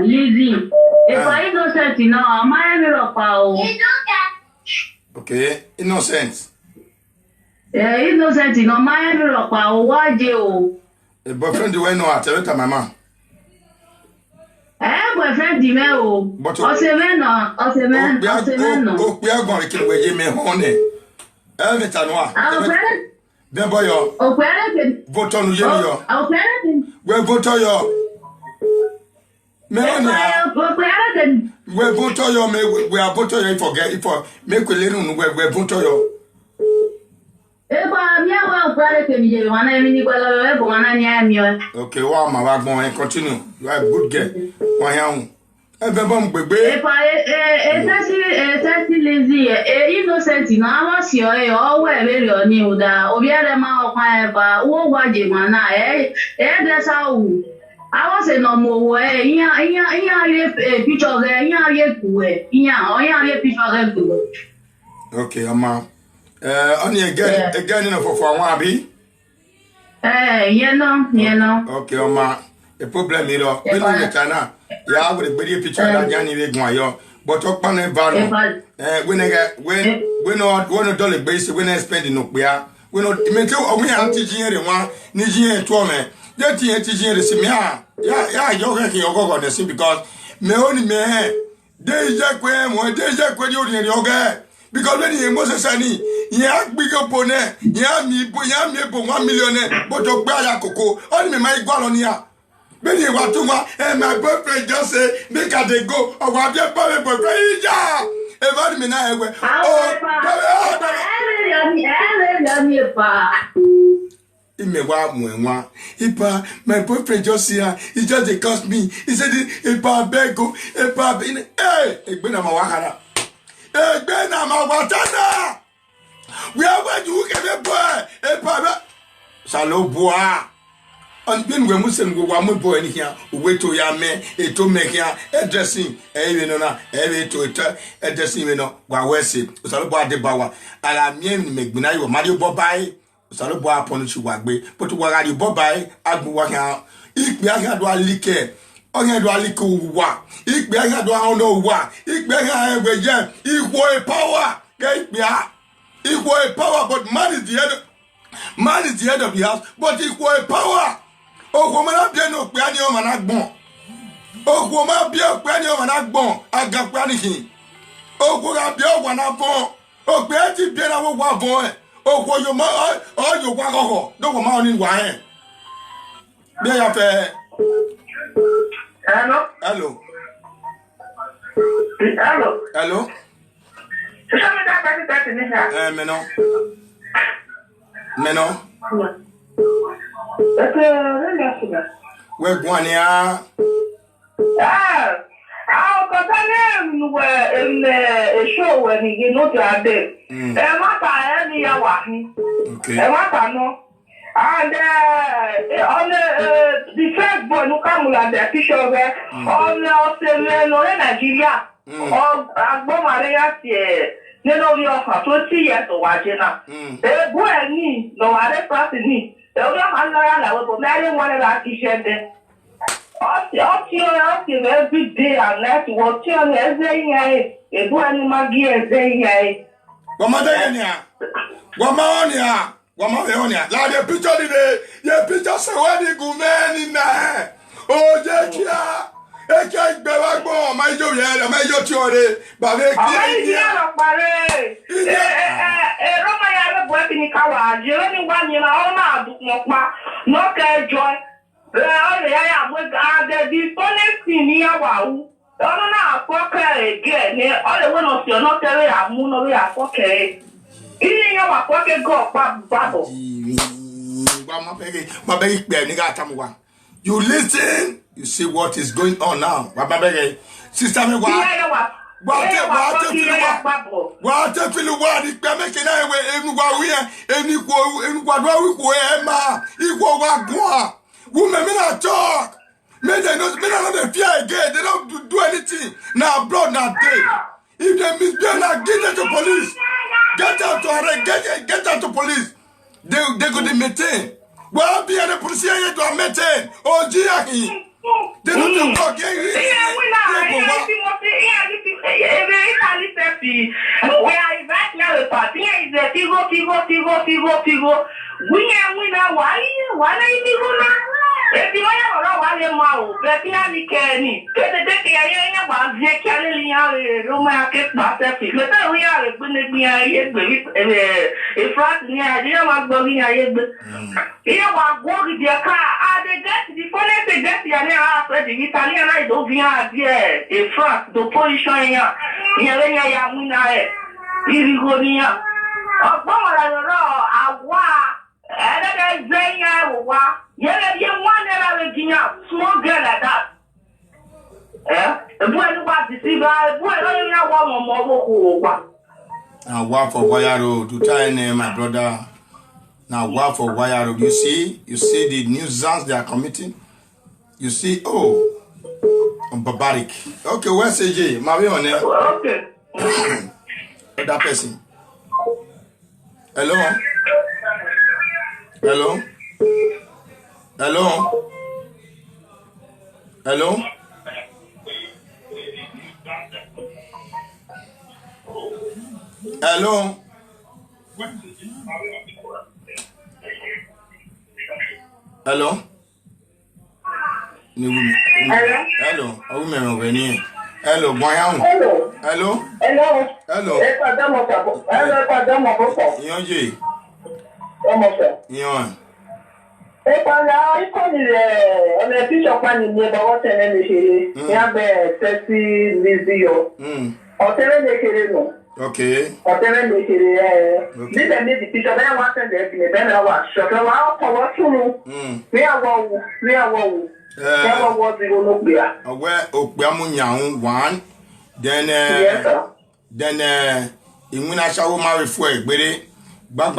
Lizzy. Epa innocent no, amaya mi ropa o. Okay, innocent. Innocent no, amaya mi ropa o waje o. A boyfriend we know at every mama. Boyfriend di me o. Oseme no. O pe agbon re kile we ye me hone. Every time wa. Then boy yo. O pere vote on you yo. O pere we vote yo. Me on ya. O pere we vote yo me we are vote yo for make we learn we vote yo. Eba mi awa pere ke mi je wana mi ni kwala we bo wana ni amio. Okay, wa ma wa gbon and continue. You are a good girl. Wa yan. E be bom gbegbe. Epa tasi Lizzy innocent no awa si o we be lo ni uda obi ere ma okwa eba wo gwaje mana de sa wu awa se no mo wo iya ye picture ge iya ye kuwe iya ye picture ge kuwe. Okay, ama only again no for one abi. You know. Okay, ama the problem is we no get na ya we the picture that jani we gwan yo but okpa na ba no we no dollar base we no spend no pia we no mete o me anti jinere wa ni jinere to me je ti jinere si me ya yo ke yo go go because me only me. Deja kwe di ori oge. Because when you Moses ani, ya big opone, ya mi 1 million, but of Baya Coco, only me my gualonia. When you want to and my boyfriend just say, make a they go, or what your boyfriend, yeah. Everybody me now, Ipa, my boyfriend just here, he just they cost me. He said, Ipa bego, Ipa, hey, Igbena Mawakara. Igbena Mawatana. We are going to get a boy, Ipa. Salo bois. And then we must go one boy in here, wait to ya me, a to make here, addressing, every to addressing, while we say, Salo bois de Bawa, and I mean, make Minayo, Mario Bobai. Salo bois upon you wagbe, but what are you bobai? I'll work out. Ik be a do a like, on your do a lick wa. Ik be a do a no wa. Ik be a jam. Equal power. Get me out. Equal power, but man is the head of the house, but equal power. Oh, woman, I be no piano man agbon. Oh, woman, be a piano man agbon. I got panicky. Oh, woman, be a one agbon. Oh, Betty, be a one boy. Oh, for your mother, all your wago, don't come out in wine. Be a fair. Hello? Hello. Hello? Hello. Meno. We're going here. I'll continue in the show when you know to day. And what I am here, Okay. and what I know. And on the first boy who come with the picture of on the Nigeria, or Agbomaria, for 20 years or watching now. The boy and me, no other person, the other man, but marry one of our t-shirts. Every day unless what you are saying, a boy and my gear saying, Wamaonia, la de picture de ye picture se wadi gumeni na. Oh jekia. Eke gbewa gbo ma jo ye ma jo ti ore ba be ki. Roma ya le bo bi ni kawa, je ni wa ni na o na du mo pa. No ke joy. Ya the honest thing ni awa. Ono na afoke again, ni all the one of you not tell ya mu no we afoke. You listen, you see what is going on now. Sister me talk. May they not fear again. They don't do anything. Now blood not day. If they misbehave, now get them to police. Get out to arrest, get out to police. They go to maintain. Well, be the police here to maintain. Oh, dear, they don't talk. If you are one mouth, let me any. Get the day I am the Canadian Roma kept myself. Let we are going to be a frat near I going ahead. Here was walking their car. They get the phone, they get the after the Italian I don't be here. A frat, the position here. Here I am when I go near. I want. And then you want small girl like that. The boy was deceived. Boy, I want more. Now, what for Wayaro to try name my brother? Now, what for Wayaro? You see the nuisance they are committing. You see, barbaric. Okay, where's AJ? Marie on there. Okay. That person. Hello. Hello? Hello? Hello? Hello? Hello? Hello. Hello. Oh, me no hello, boy. Hello. Hello. Hello. Hello. Ẹ padà mọ̀ sàbọ̀. Ẹ padà mọ̀ bọ̀ sọ. Yonji. Ọmọ sọ. Yon. Ẹ padà ìkọ́ni rẹ̀ ọ̀nà bíṣọ̀pù ni ní ẹ̀bà wọ́n tẹ̀lé ní ṣe ní abẹ́ tẹ́sí Lizio. Ọ̀tẹ̀lẹ̀ ní ṣeré nù. Okay. Ọ̀tẹ̀lẹ̀ ní ṣeré níbẹ̀ ní di bíṣọ̀pù ẹ̀ wá tẹ̀lé ẹ̀bì ní bẹ́ẹ̀ náà wà ṣọ̀kẹ́ wà á kọ̀ wọ́n túnú. Ní àwọ̀ wù. Never was the Olopia. Where Opiamunyan one, then in when I shall marry for a berry, bang,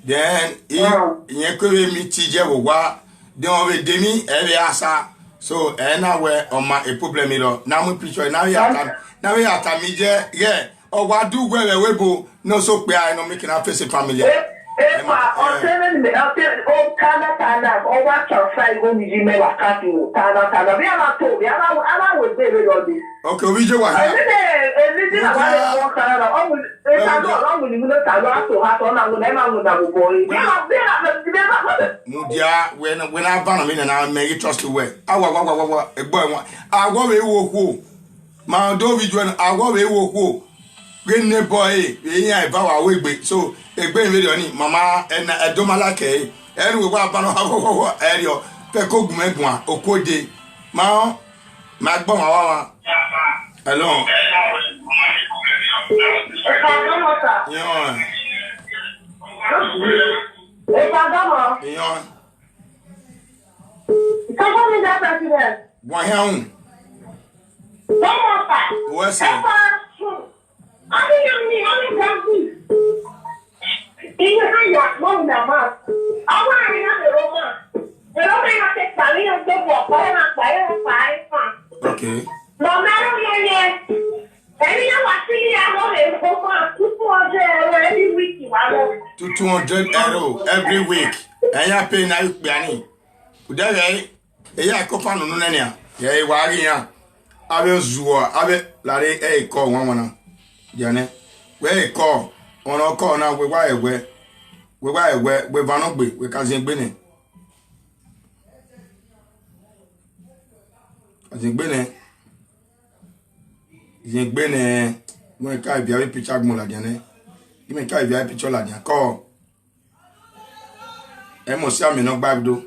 then in could meet TJ wa, then with Demi, every asa. So, and I wear on my a problem. Now we picture now we are Tamija, yeah. Or what do well a webo, no so clear, no making a face family. Tana, or what shall say when you may have cut you, Tana, we are not told, we are with David on this. Okay, we do what? Mudia, when I ban in and I make it trust away. I want a boy. I want a walk. My Dovi, I want a walk. Green boy, yeah, bow away. So, a great video, Mama, and a domalake, and we want Bano area, Peco Megua, Okode, Mao, Magbon, hello. Why, home? What's it? Okay. No matter every week. 200 euro every week. And you pay now, Biani. Uday, a copan on Nania. Yea, Wagia. I will Zua, I will Larry a call one. Janet, where a call on our call now, we wire where we Vanobi, we can't sing Benny. I think Benny. Yin gbene mo ka bi a picture gmo la diane imi ka bi a picture la diane ko e mo si ami no gba do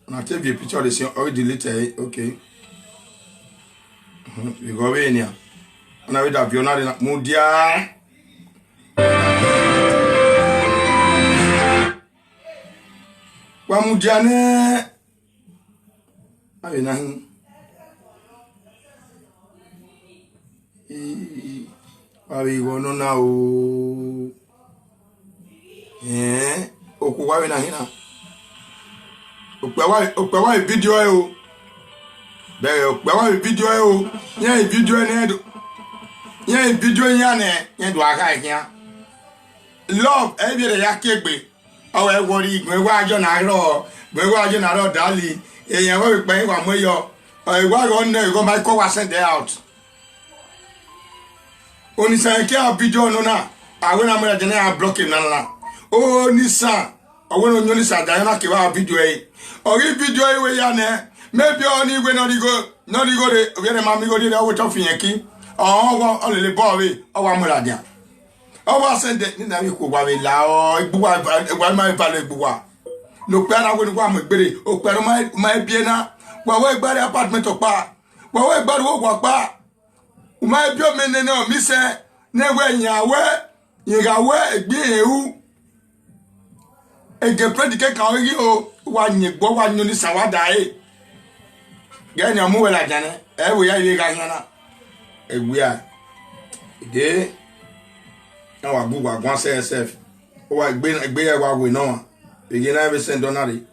na take the picture de say already deleted. Okay, we go we nia na we da bi ona de mo dia wa mo dia ne ayi na Wabi gono na o oku wabi na hina ope wa video e o be ope wa video e o yen video ne do yen video yan ne do aka yan love e bi re yakegbe o e wori igbe wa ajo na ro dali eyan wa pe wa moyo o e wa go na go my call was send out. Onisa ke a video no na awena mo jene a block him na onisa owono nyoni sa dayana ke wa video e ori video e we ya ne maybe oni igwe no digo de we ma mi go de o to fiyan ki o le bo we o wa mo la dia o wa send ni na mi ko wa we la o igbu wa ma ba le igbu wa no pe na wo ni wa mo gbere o pe ma bie na wa we gbare apartment opa wa we gbare wo wa pa uma bio menene o mi se na we nyawe yigawe egbi ehu ege predicate ka ori o wa nyegbo wa nyoni sawada e ge nya mu wela jane e we ya ile ga yana egbi a de na wa bu wa gwan sef o wa egbe ya wa we no ege na be send donari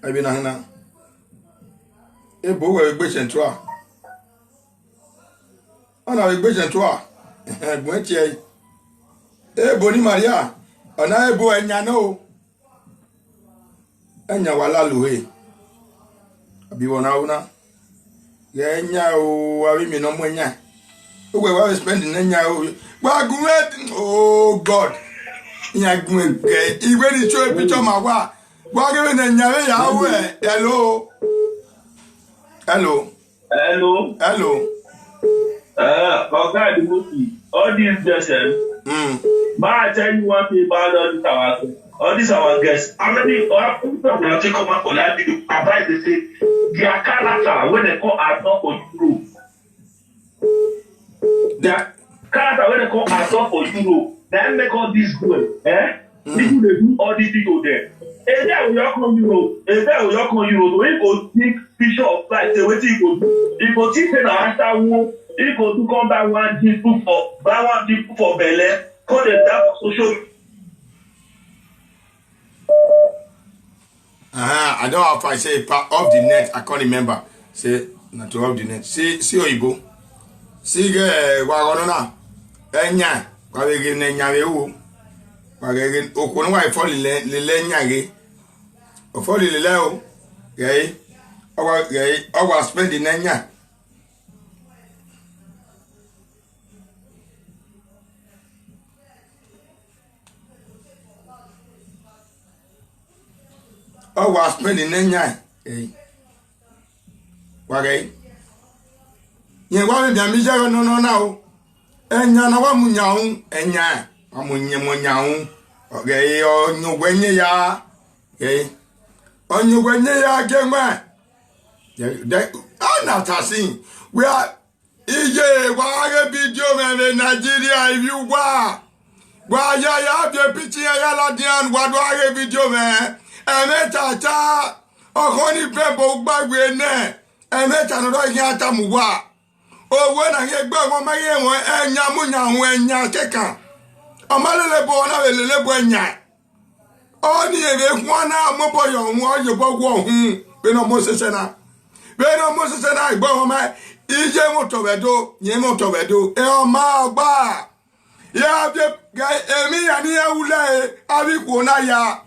abi na hina e bo we egbe central ona we gbeje to a egbon ti e ebo ni Maria ona ebo enya no enya wala luwe abi wona una ye enya o abi mi no mo enya o we wa spend enya o gba gun oh god nya gun ge igbe ni cho picture ma wa gba ge na enya we ya we hello Hello. Hello. Hello. God, all these guests, but I tell you one thing about all these our guests. How many people take come up for that? Advice they say their character when they call adult for Europe. Their character when they call adult for Europe. They make all this good. People they do all these people there. If that will come Europe, if that will come Europe, we go take picture of flight. Say what you go do. You go think say na after war. If you do come buy one people for Bele, call them that for social. I don't know if I say part of the net. I can't remember. Say not to off the net. See Oyibo. See Wagonona. Enya. Wagegen Nyawe. Wagegen Okono wa fall le nyage. O fall le leo. Gay. Our spending Nenya. Oh, was spending Nenya. Wagay. Ye want the Mijago no now. Enya na wa munyaun enya. Amunye munyaun. Okay, on your wenye ya. On your wenye ya gema. I'm not saying we are EJ. Why video man Nigeria if you were. Why ya have your picture ya ladian what do I video man? Emeta okoni pembo gbagbe ne emeta no do yan tamuwa owo na ye gbe won maye won enya munya won enya kekan omalele bo na welele bo enya oni ebe kwona mo boyo won oje bogwo hun be no mo sese na igbo won ma ije mo towedo yen mo towedo e o ma gba ya be emi ya ni ewule abi ko na ya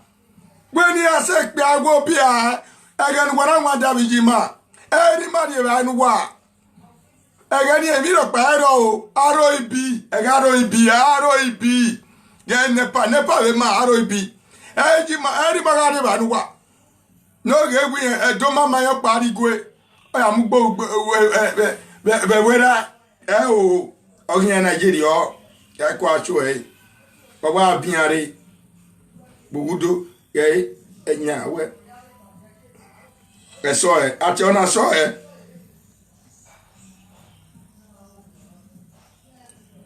when you say Piago Pia, again, what I want Davijima, anybody around wa. Again, you know, ROIB, ROIB, then Nepa, ROIB, anybody around wa. No, get we a doma my party go. I am go where oh, okay, Nigeria, I quite sure, but what Biare, Bugudu. Okay, enya we. Saw it. Ati ona saw it.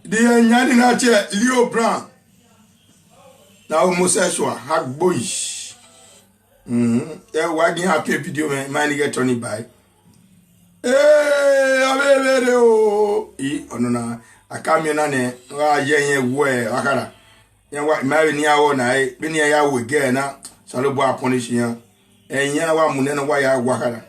The enya ni na che Leo Brown. Na homosexual hag boyish. Wagin happy video man get Tony by. Abebe o. Onona akami na ne wa yen we akara. Yan wa mari ni awo na bi ni ya we ge na salobo aponish yan enya wa munene wa ya wakara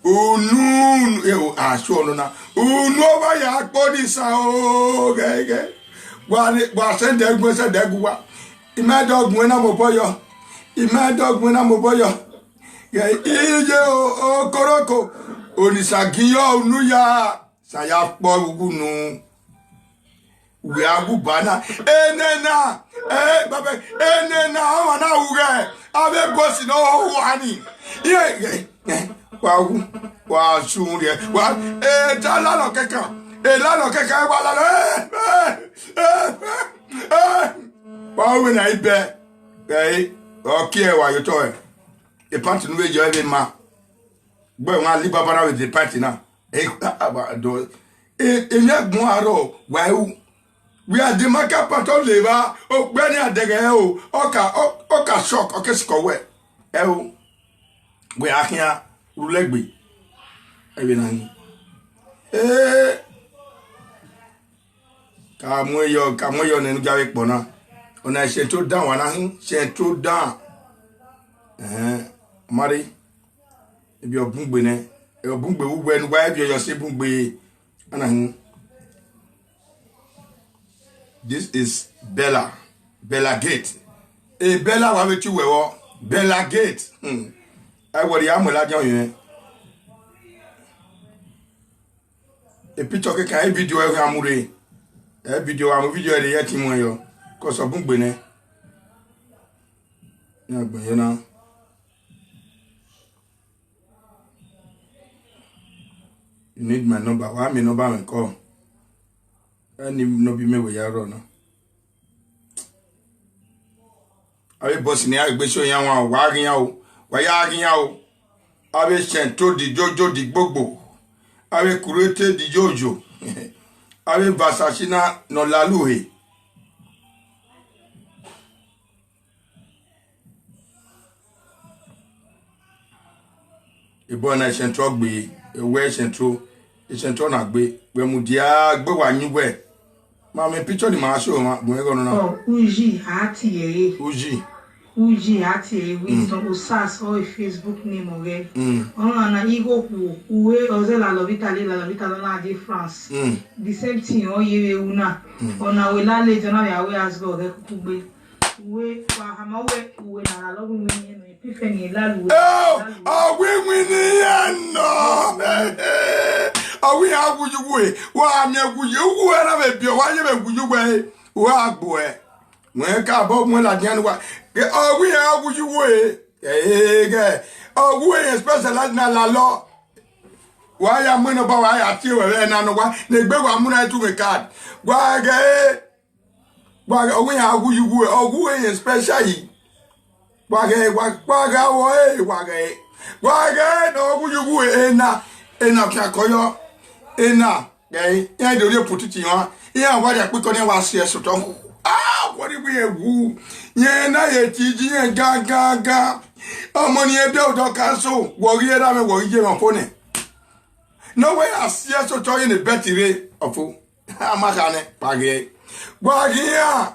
unu aso no na unu wa ya podi sa o gege wa send egbe se deguwa imadogun na mo boyo ye ije o koroko onisagiyo unuya saya po gugunu we agubana enena baba enena wana uge abe bosi no wani ye wa sunre wa la lo kekan wa la wa we na ibe okay wa yo to e party no we jo even ma boy wan ali baba na with the party now do gun aro wa we are the market pattern labor o gbeni adege o oka shock o kesiko we o we akia rulegbe ebe na ni ka mo yo nenu gawe po na ona se to down wa na hin se to down mari ebi obungbe ne e obungbe ugbo enu gba ebi yo se bungbe ana hin. This is Bella Gate. Bella wa wetu wewo Bella Gate. I worry am la jan yen. E picture ke kan video e amure. E video am video e yeti mo yo. Ko so bungbe ne. Yeah, but you know. You need my number. Why me number and call? I need no be me with your run. I be bossing here. Be showing you one wagging out. Why yagging out? I be sento di Jojo di Gbogbo. I be kurete di Jojo. I be Vasashina no laluhe. Ibo na sento gbe. Ewe sento. Sento na gbe. We mu dia gbe wa nyuwe. Ma me picture di ma show ma bo e go no na. Oh, Uji ati ye. Uji ati wisdom usas o Facebook name oge. On na igo ku uwe oze la lovita na di France. The same thing o yewe una. Ona we la le jona ya we as go ge ku gbe. Uwe kwa hama uwe na la logu mi no epifeni la lu. Oh, we ni no. Awi agujugwe. Wa mi agujugwe na be bio wa ye be agujugwe. Wa agbo e. Mwen ka bo mwen la dian wa. Oh, we are good you way. Oh, we specialize na la law. Why am I about why I feel and I know why they beg one money to a card. Why, we are good you way. Oh, we specially. Why, no, good you way. Ena Kakoyo. Ena, I do put it on. Yeah, what I put on your so don't. Ah, what do we have? Ye na ye tiji ye ga. Omoni e be o cancel. Wo ye da me wo ye me phone. No way I see so toy in the betire ofu. Amakane page. Gwagia.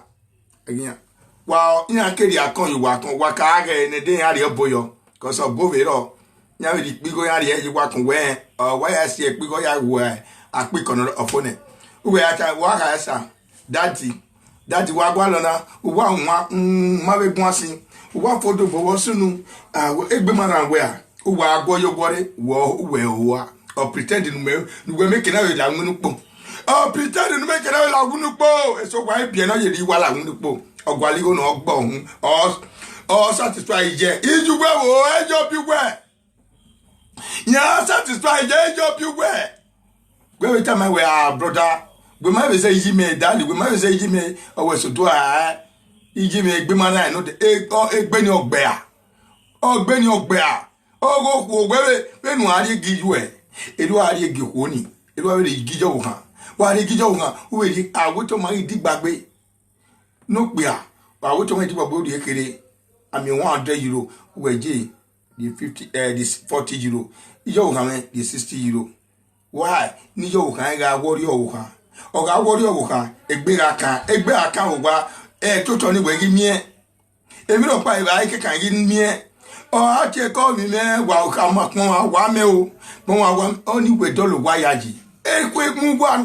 Again. Wow, ina keri akon you wa ka ga ne den ya re boyo. Cause of bo we ro. Nya we di pigo ya re wa kon we. Why I see e pigo ya wo akpikon ofone. We ata wa ka esa. Daddy wagwalona uwa nwa mawe gwansin uwa fodo bowo sunu egbe mara we a uwa agboyo bore wo uwe uwa or pretend nu we make na we la ngunu po pretend nu make na we la ngunu po eso wa bie na ye ri wa la ngunu po ogwali go no ogbo hun or satisfy je ijugbe wo ejo biwe ya satisfy je ejo biwe we tell we are brother. We might say Jimmy Daddy, we might say Jimmy or so do I Jimmy Bimana, no the egg Benny or bear. Oh, Benny or bear. Oh, go when you give you a. It was a give honey. It was a gijoha. Why a gijoha? Who will I would to my dig back way? No beer. I would to my body a kiddy. I mean, €100 where J the 50 this 40 euro. Yohaman the 60 euro. Why? Ni yo can I warrior. Oga wori oga egbe aka ogwa toto ni we gi mie emi ro pa iba ike kan gi mie o a ti ko mi me wa ka ma pon wa me o pon wa oni we dolo wa yaji ekwe mu gwa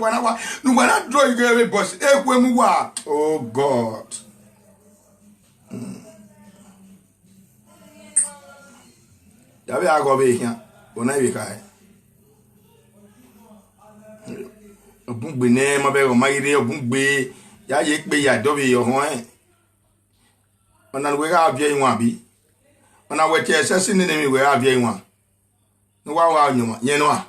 nu na draw ige boss ekwe mu gwa oh god ya be ago be hian ona ibe kai Obungbe ne ma be o magire obungbe ya ye pe ya dobe yo ho ona we ga abia inwa bi ona we ti esese ni mi we abia inwa no wa nyuma ye no a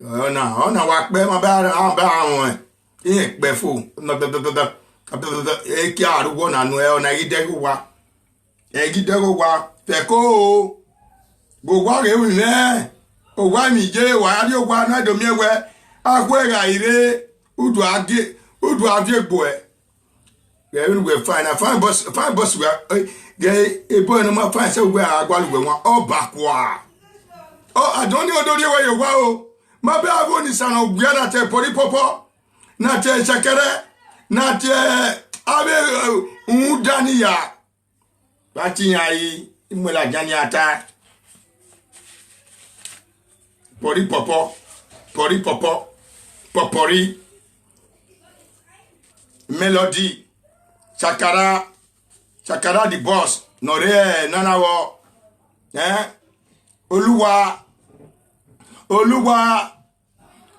ona wa pe ma ba awon e pe fo no e ki arugo na nu e ona gidego wa fe ko go wa re wi ne o wa mi je wa ri o wa na do mi ewe akwega ire udu adie gbo e we fine boss we e boy no ma fine say we agwalu we won obakwa adoni odori we yo wa o ma be ago ni sana ogua na te pori popo na te chakere na te abe udani ya bati yayi imwela jani ata pori popo Popori Melody Chakara the boss Nore Nanawo Oluwa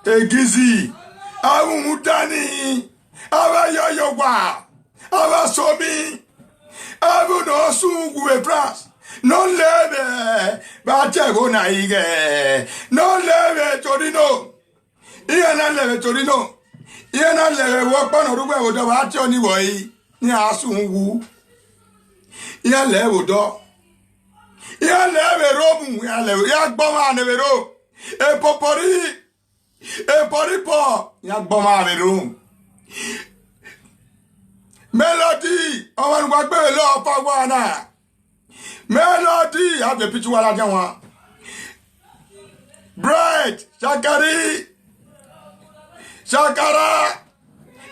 Egizi Awumudani Awa yoyowa Awa somi Abu no sungu France. Non leve. Bache go na ige. Non leve Torino. Iana leve Torino. Iana leve wokpa no rugbe odo bache oni woyi. Ni asungu. Iana leve odo. Iana leve robu. Iana leve. Iana gboma nevero. E popori. E poripo. Iana gboma nevero. Melody, I want to go law for one. Melody, have the picture while I want. Bright, Shakari, Shakara,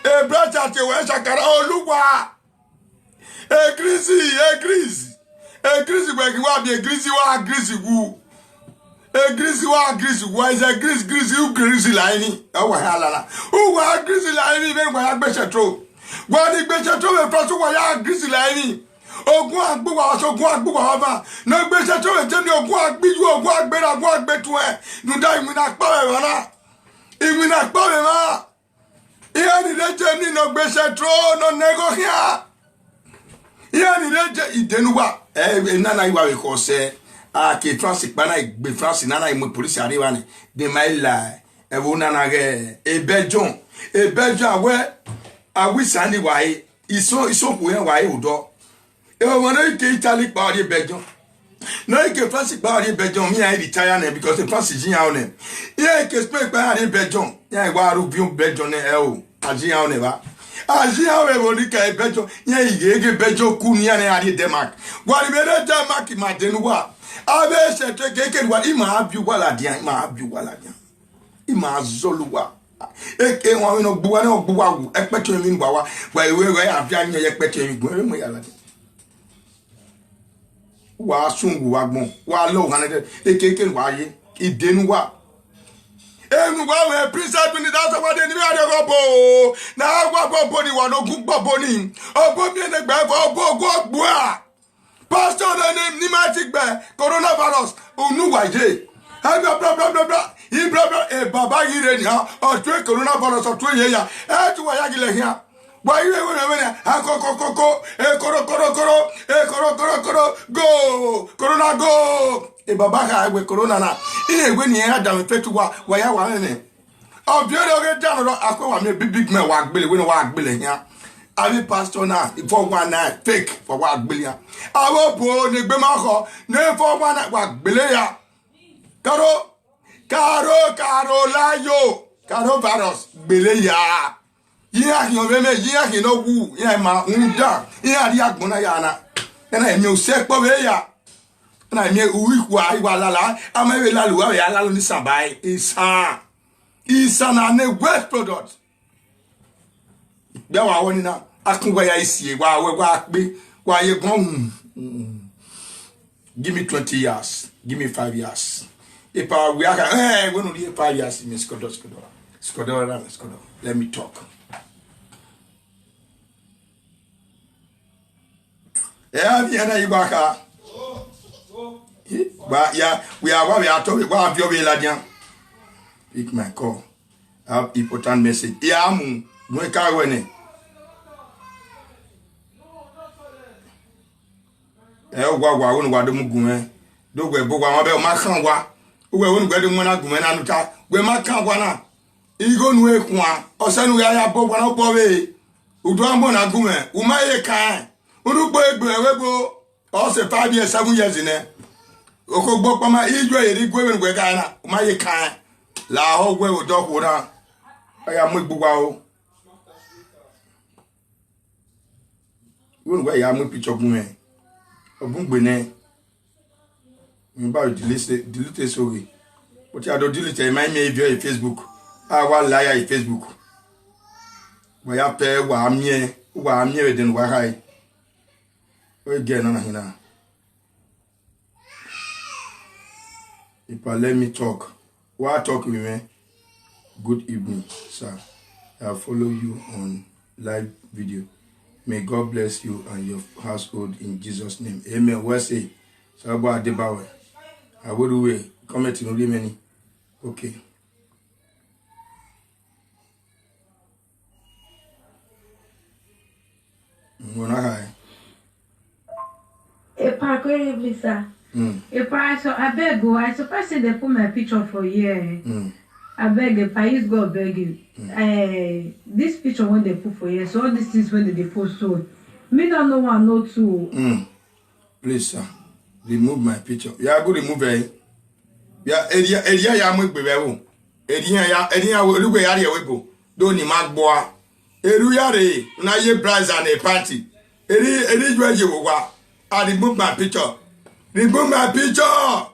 a bright at you, Shakara, oh, Lua, a greasy, where you want a greasy woo. A greasy, why is a greasy lining? Oh, Halana, who are greasy lining even when I bet you true. Wọ́n ní gbèsè tó lè fọ́ sówó ya gírísì lẹ́yìn ogun àgbéwà ọ̀sọ̀ ogun àgbéwà ọba ní gbèsè tó lè jẹ́ ní ogun àgbéjú ogun àgbéra ogun àgbétu ẹ̀ nùdá ìmìnà pọ̀wẹ̀ rọ́nà ìmìnà pọ̀wẹ̀ mọ́ ìyá nílé jẹ́ nínú gbèsè tó nọ nẹ́gọ́ híà ìyá nílé jẹ́ ìdẹnuwa nana ìwà rẹ̀ kọ́ sẹ́ àkè France kpaná ìgbè France nana ìmọ̀ polisi àríwá ni dèmà ẹ̀wọ̀n nana rẹ̀ ebẹ́jọ́ àwẹ́ awisani wae iso kuyen wae odo e wo na ike Italy pa ori bejon no ike France pa ori bejon mi ai retire na because the France jin ya one ye ike Spain pa ori bejon ya wa ru bi bejon e o ajin ya one ba ajin ya we woni ka bejon ye ige bejon ku ni ya ari Denmark wa ri be Denmark ma denuwa abe se te keke wa ima abi wala dia ima zoluwa eke wọn no gbuwa na gbuwa wu ekpeto mi ngwa wa ewe afia nya ye ekpeto mi gbo mo ya la wa sungu wa gbon wa lo han eke wa ye idenu wa enu wa we princess bin da so wa de ni ade go bo na wa bo ni wa no gun bo ni obo mi ne gba fo obo go gbua pastor na ni ma ti gbe coronavirus unu wa je ha bla Ibrahim e baba yire ni ha o twe coronavirus o twe ye ya e tu wa ya gile hia wa yire we ha ko e koro go corona go e baba ha we corona na e we ni ya da me fetu wa ya wa ne o bi o ge dan ro akwa me big man wa gbele we no wa gbele hia abi pastor na for one night fake for wa gbele ya awo bo ni gbe ma ko ne for one night wa gbele ya Caro layo caro virus gbele ya yiya ki o meme yiya ki no wu ya ma nda ya ri agbona ya na emi o se po be ya na emi uwi kwa iwa lala amawe lalu wa ya lalu ni sabai isa na ne west product gbe wa woni na akunwa ya isie wa pe wa ye gon give me 20 years give me 5 years. If we are, we don't need 5 years. Me Skodora. Let me talk. Yeah, we are Ibaka. But yeah, we are talking about your Veladian. Pick my call. I have important message. Yeah, no car winning. Wa won wa do mugun do gbe bo wa be o ma kan wa we won gbe do mo na gun na nuta gbe ma kan wa na igo nu ekun a o se nu ya bo wa na bo we udu ambo na gun u ma ye kan urugbo egbe we bo o se 5 years 7 years ne o ko gbo pa ma ijo eri gwe we gbe ka na u ma ye kan la ho gwe o do ko na aya mo gbugba o won gbe ya mo picture gun me ogun gbe ne mi ba delete sorry but I don't delete my video Facebook wa liar Facebook wa ya pe wa mie we den wa hai we get na hina if let me talk with me. Good evening sir, I follow you on live video. May God bless you and your household in Jesus' name. Amen. Well say, Sabo Adebawe. I will wait. Comment in only many. Okay. A park where visa. A park so I beg go. I suppose they put my picture for here. I beg the Paris go beg you. This picture when they put for here, so all these things when they post so me don't know one no two. Please sir, remove my picture. Yeah, go remove it. Yeah, area ya mo gbe wo. Area olugbe ya re webo. Do ni magboa. Eru ya re na ye prize and a party. Eri jwe je wo wa. I remove my picture. Remove my picture.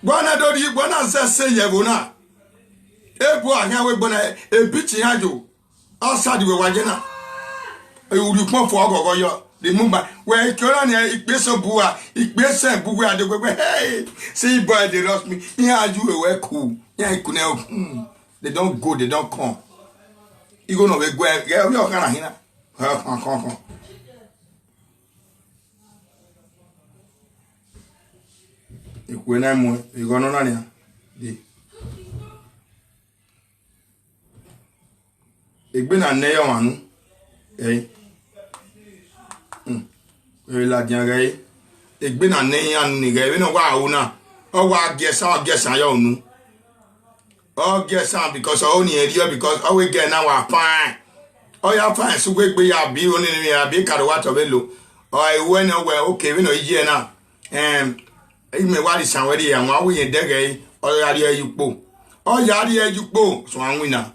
Bwana do di bwana say ye wo na. Ebu ahia we bona e bichi hajo. Outside we wajena. E uri pon fo ogogo yo. Remove my where kora ni igbeso buwa, igbese buwe adegbe. Hey, see boy they lost me. Here you we cool. Here ku na they don't go, they don't come. You go no we go. Yeah, we kana hina. Ha come. Ikwe na mo, you go no na ni. Di. Egbe na ne yo anu. Eh. La diangay egbe na ne yan ni ga we no wa una o wa gesa yo nu o gesa because o ni area because o we get na wa fine o ya fine so gbe ya bi oni ni ya bi karo wa to be lo o e we no we okay we no ye na e me wa di san we di yan wa we dege o ya ri ayupo so anwina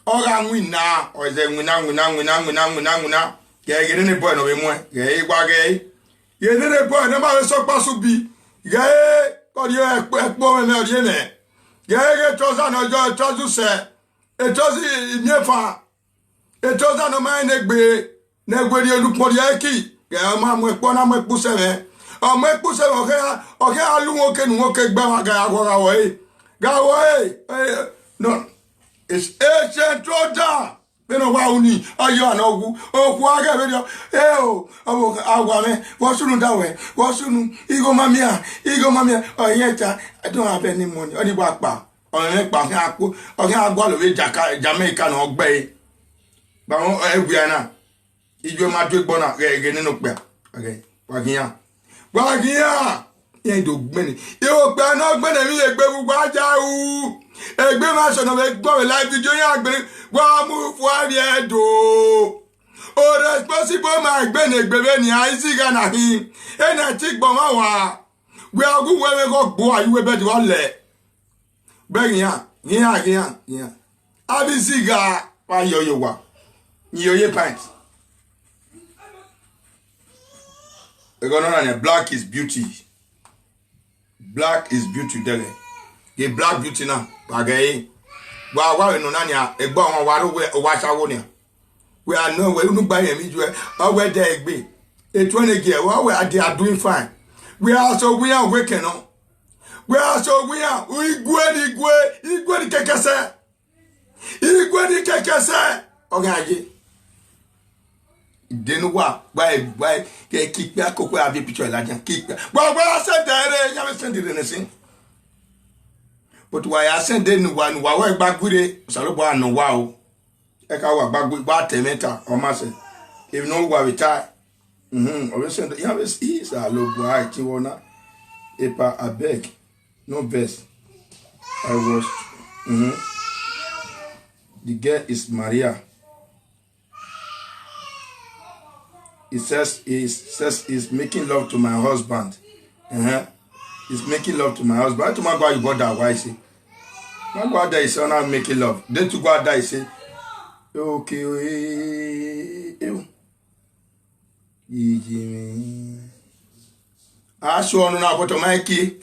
o ga nwina o ze nwina ge ne boy no be mo ge igba ge ye ne boy no ma so pa su bi ge ko di epo me ori ne ge troza no jo trozu se e trozi niefa e troza no ma ne gbe di olupo di eki ge ma mo epo na mo epo se me o mo epo se o ge alu won ke nu won ke gba wa ga wo no it's ancient troza Beno wa uni ayo anogu oku aga bedio obo agwa me wosunu dawe wosunu igo mamia oyecha I don't have any money oni gba pa oyin pa kan apo o kan agwa lo we Jamaica no gbe ba won eguana ijo ma do gbona gege ninu pe okay wagiyan yen do gbeni yo pe na gbene mi egbe gbugbo aja u egbe ma so no we gbo live video yan agbere wa mu fu ari edo o responsible ma egbe ni Isaac na hin ena ti gbo ma wa we agu we go gbo ayu we be di wa le be yan abi siga wa yo wa ni oye pint e go no na black is beauty dele the black beauty na bagay wa no na nia egbo won wa ro wa sawo ni we are no we nu gba yan mi ju o we de egbe e 20 gear we are doing fine we are so we are waking up we are igwe ni kekese ogaje denu wa gba ke kipe akoko abi picture lajan kipe gbogbo send ere ya me send ere nesin but why I send den wa wa gbagure salobo anu wa o e ka wa gbagbe gba temeta o ma se if no wa retire o send ya be see salobo ai ti wona epa abeg no verse I was the girl is Maria. He says he's making love to my husband. He's making love to my husband. I told my God, you got that. Why say? My God, that is not making love. Then to God, that he say, okay, I show no na but my key.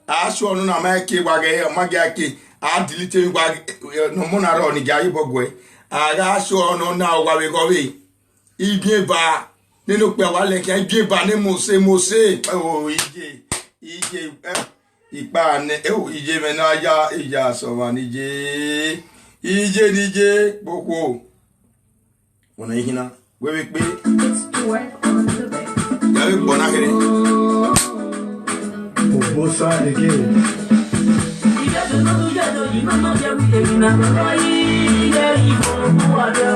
I show no na my key. Wage magaki. I delete you. No more na run. Ija ibogwe. I show no na wage go. Ibie ba nínú pe wa le kan ibie ba ni mo se o ije ipa ne ije me na ya ija so wa ni ije boko wona hina we we pe ya we bona kere o so age ija do ni mama ya we na no yi ya ibo wa de o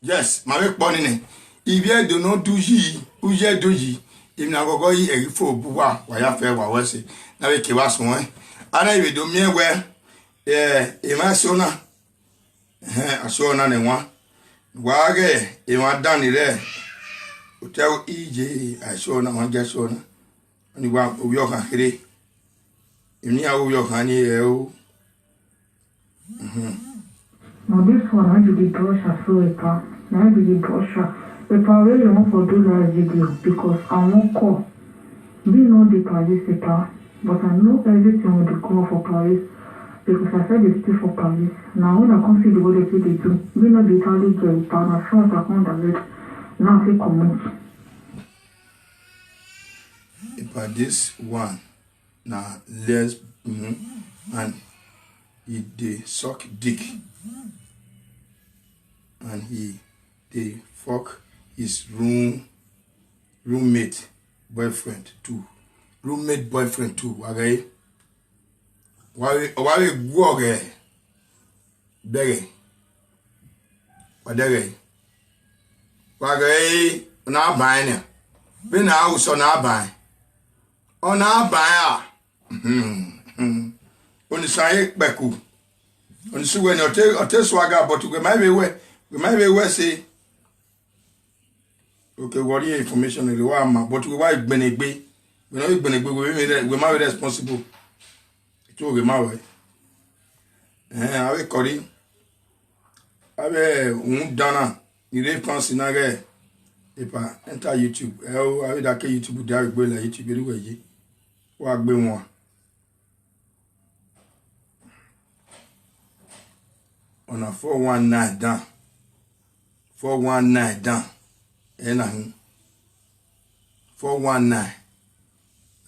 Yes, my morning. If you do not do ye, who ye do ye, if na go ye a full buwa, why I fair was it. Now we keep us one. And I will do me where, if I saw na, I saw none one. Wage, if I done it there, tell EJ, I saw no one just so. And you want to your hand, you near your honey, Now this one I do the brochure so it now do the brochure. If I really want to do that video because I won't call. We know the Paris paper, but I know everything with the call for Paris because I said it's still for Paris. Now when I come see the way they do, we know the Italian girl, but I sure I can't direct. Now I come out. If this one now let's and they suck dick. And they fuck his roommate boyfriend too. Roommate boyfriend too. Okay? Why go okay? Bege. What dege? Why na buying? Been out so na buy. Oh na buy. On say beku. On so when you take swagger but we might be say okay, what your information is but we why benegbe. We know benegbe we might be responsible. It will be my way. I will call it. I will dana. You dey fancy na ge. If I enter YouTube, I will that YouTube there go like YouTube anyway. Wa gbe won. On a 419 down. 419 down. And 419.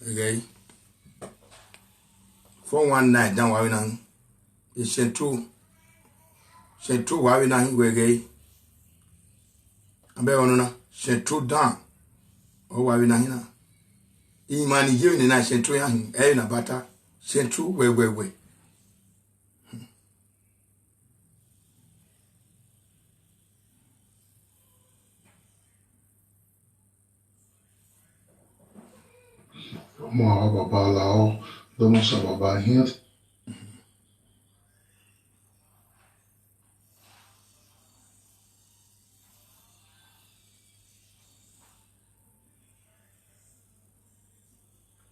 Okay. 419 down. Why now? It's Central. Central. Why now? We're gay. I'm better on Central down. Oh, why now? Imani you in the Central. Eh, na bata. Central. Where. Uma baba lao, damos a baba here.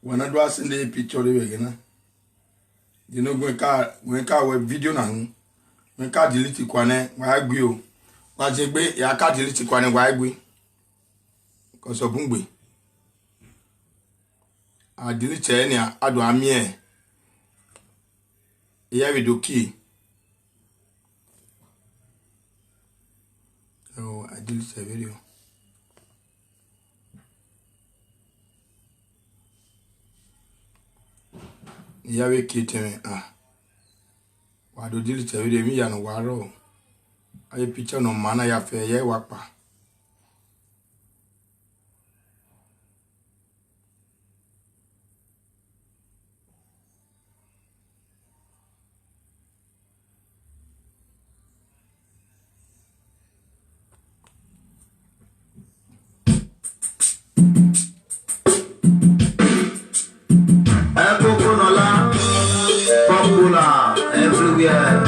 When I do send the picture again, you know when car video na when car delete kwane why gbe o wa je gbe ya car delete kwane why gbe cause obungbe a delete any ado amie Yeah, we do key. Oh, I deleted the video. Yeah, we key to me. Why do delete the video? Me and Waro. I picture no man. I have a year wapa. Popular everywhere.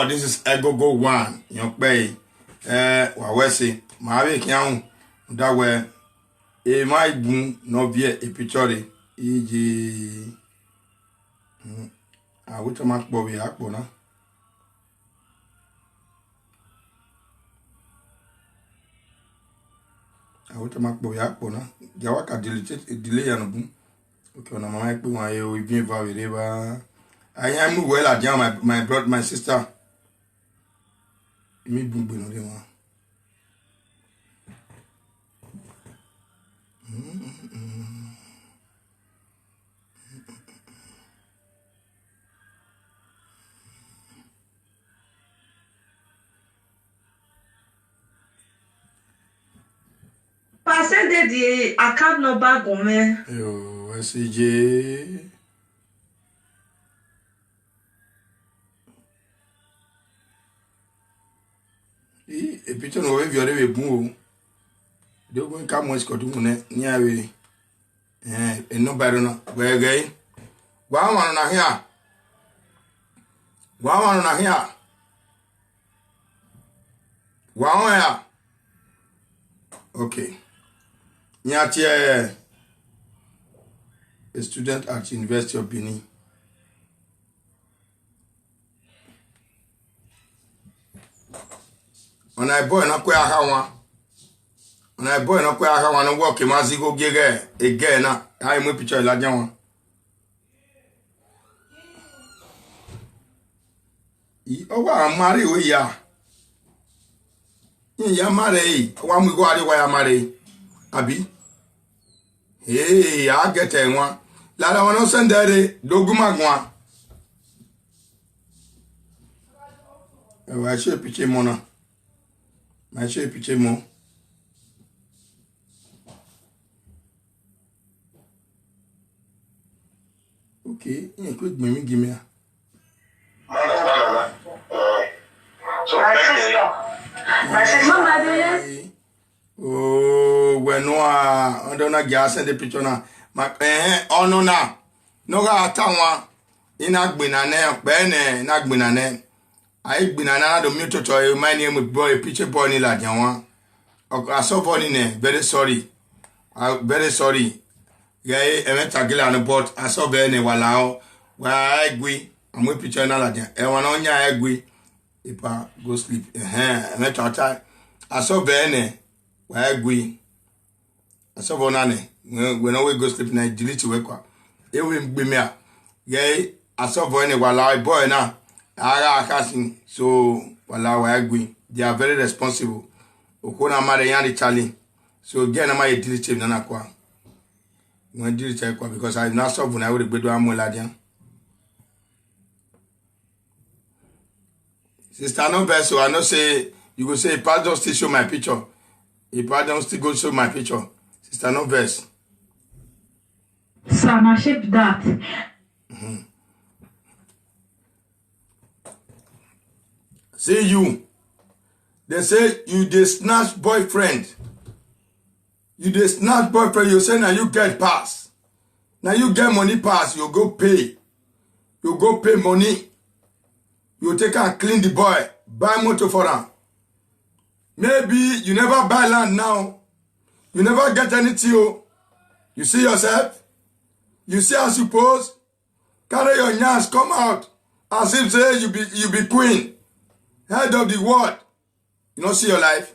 This is Egogo 1. Young Bay. Wawesi. Mavi Kyang. That way. A my boom no be a picture. E.g. I would to mark Bobby Akbona. I would to mark Bobby Akbona. Gawaka delay and boom. Okay, on my boom, I will be very river. I am well at young my brother, my sister. Me boom no de one. Passez de account number gomme. Yo, SJ. E picture no we viore we bu. De go nka mo sikodu mu ne ni awe. No baro no we gay. Wa wan na hia. Wa wan na hia. Wa wan ya. Okay. Nyatie a student at University of Benin. On a boy na kwa hawa. On a boy na kwa hawa no work mazi go gege again na I mo picture la janwa. I owa amare we ya. Ya mare wa mu go ari wa ya mare. Abi. Hey, I get one. La wana sendere doguma gwa. Wa she piche mona. Ma she piche mo. Okay, you could me give me. So my sister. Mama, oh, when no, I don't know, gas and the picture now. My oh no, now. No, I town inagbinane, bene, nagbinane. I binana the mutual toy, my name with boy, picture boy, like Yawan. I saw funny name, very sorry. I'm very sorry. Yeah, I went to get on the boat. I saw Benny Walao. Where I agree. I'm with picture now. I want on ya agree. If I go sleep. I went to try. I saw Benny. Where I agree. I saw Bonani. When we go sleep, I delete you. It will be me. Yeah, I saw Benny Walao. Boy now. I casting. So Walao, I agree. They are very responsible. Okona mare yan Charlie. So again, I'm a delete him nana kwa. When delete kwa because I not stop when I would be doing moladian. Sister no verse, so I know say you go say pardon still show my picture. If pardon still go show my picture. Sister no verse. Sana shape that. See you. They say you the snatch boyfriend. You the snatch boyfriend, you say now you get pass. Now you get money pass, you go pay. You go pay money. You take and clean the boy. Buy motor for them. Maybe you never buy land now. You never get anything. You see yourself? You see as you pose? Carry your hands, come out. As if say you be queen. Head of the world. You don't see your life?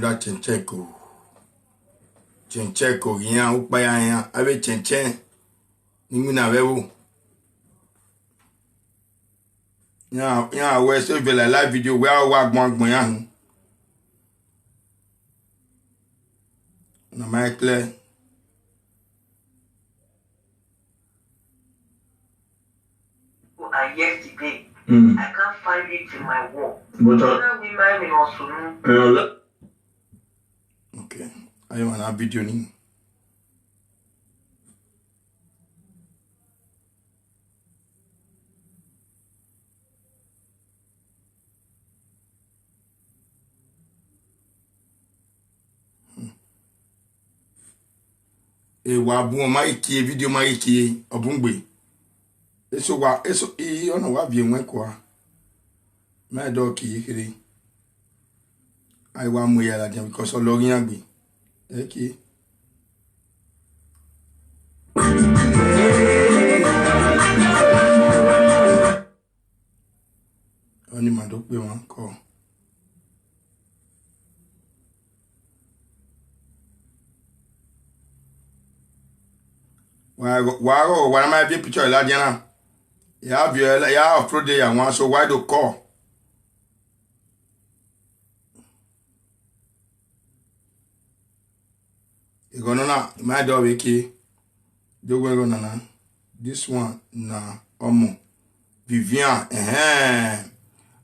That chencheko yan upaya yan abe chenchen ningu na wewo yan we so be like live video where wa gbon yan na my clear yesterday I can't find it in my wall. But okay, I want a video ni. E wa bu ma ikie video ma ikie obungbe. Eso ona wa bi enwe kwa. Ma do ki kire. I want more than that because of logging agbi. Okay. Only man don't be one call. Why am I be picture Ladiana? You have your Friday and one, so why do call? You gonna na my dog wiki. Do we gonna na this one na omo Vivian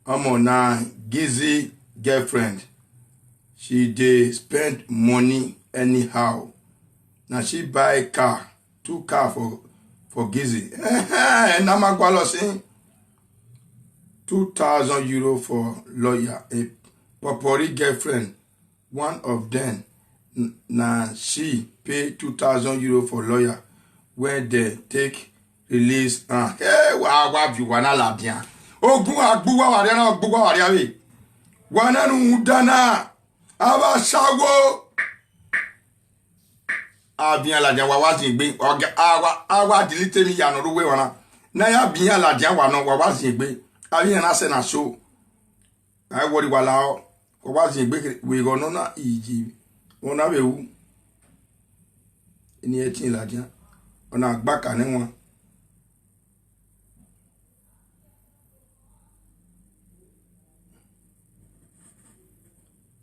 omo na Gizzy girlfriend. She dey spend money anyhow. Now she buy car, 2 car for Gizzy. And I'm gonna say 2,000 euro for lawyer. A Popori girlfriend, one of them. Now she pay 2,000 euro for lawyer when they take release. Wa bi wana la bien. Ogun agbuwa wa na agbuwa wa ri. Wana nu dana. Aba sawo. Bien la dia wa zin gbe. Awa delete mi ya no ruwe wana. Na ya bien la dia wa no wa zin gbe. Bien na se na show. Ai wori wala o. Wa zin gbe we go no na iji. On avait où? Il n'y a pas de on a baka ne moi.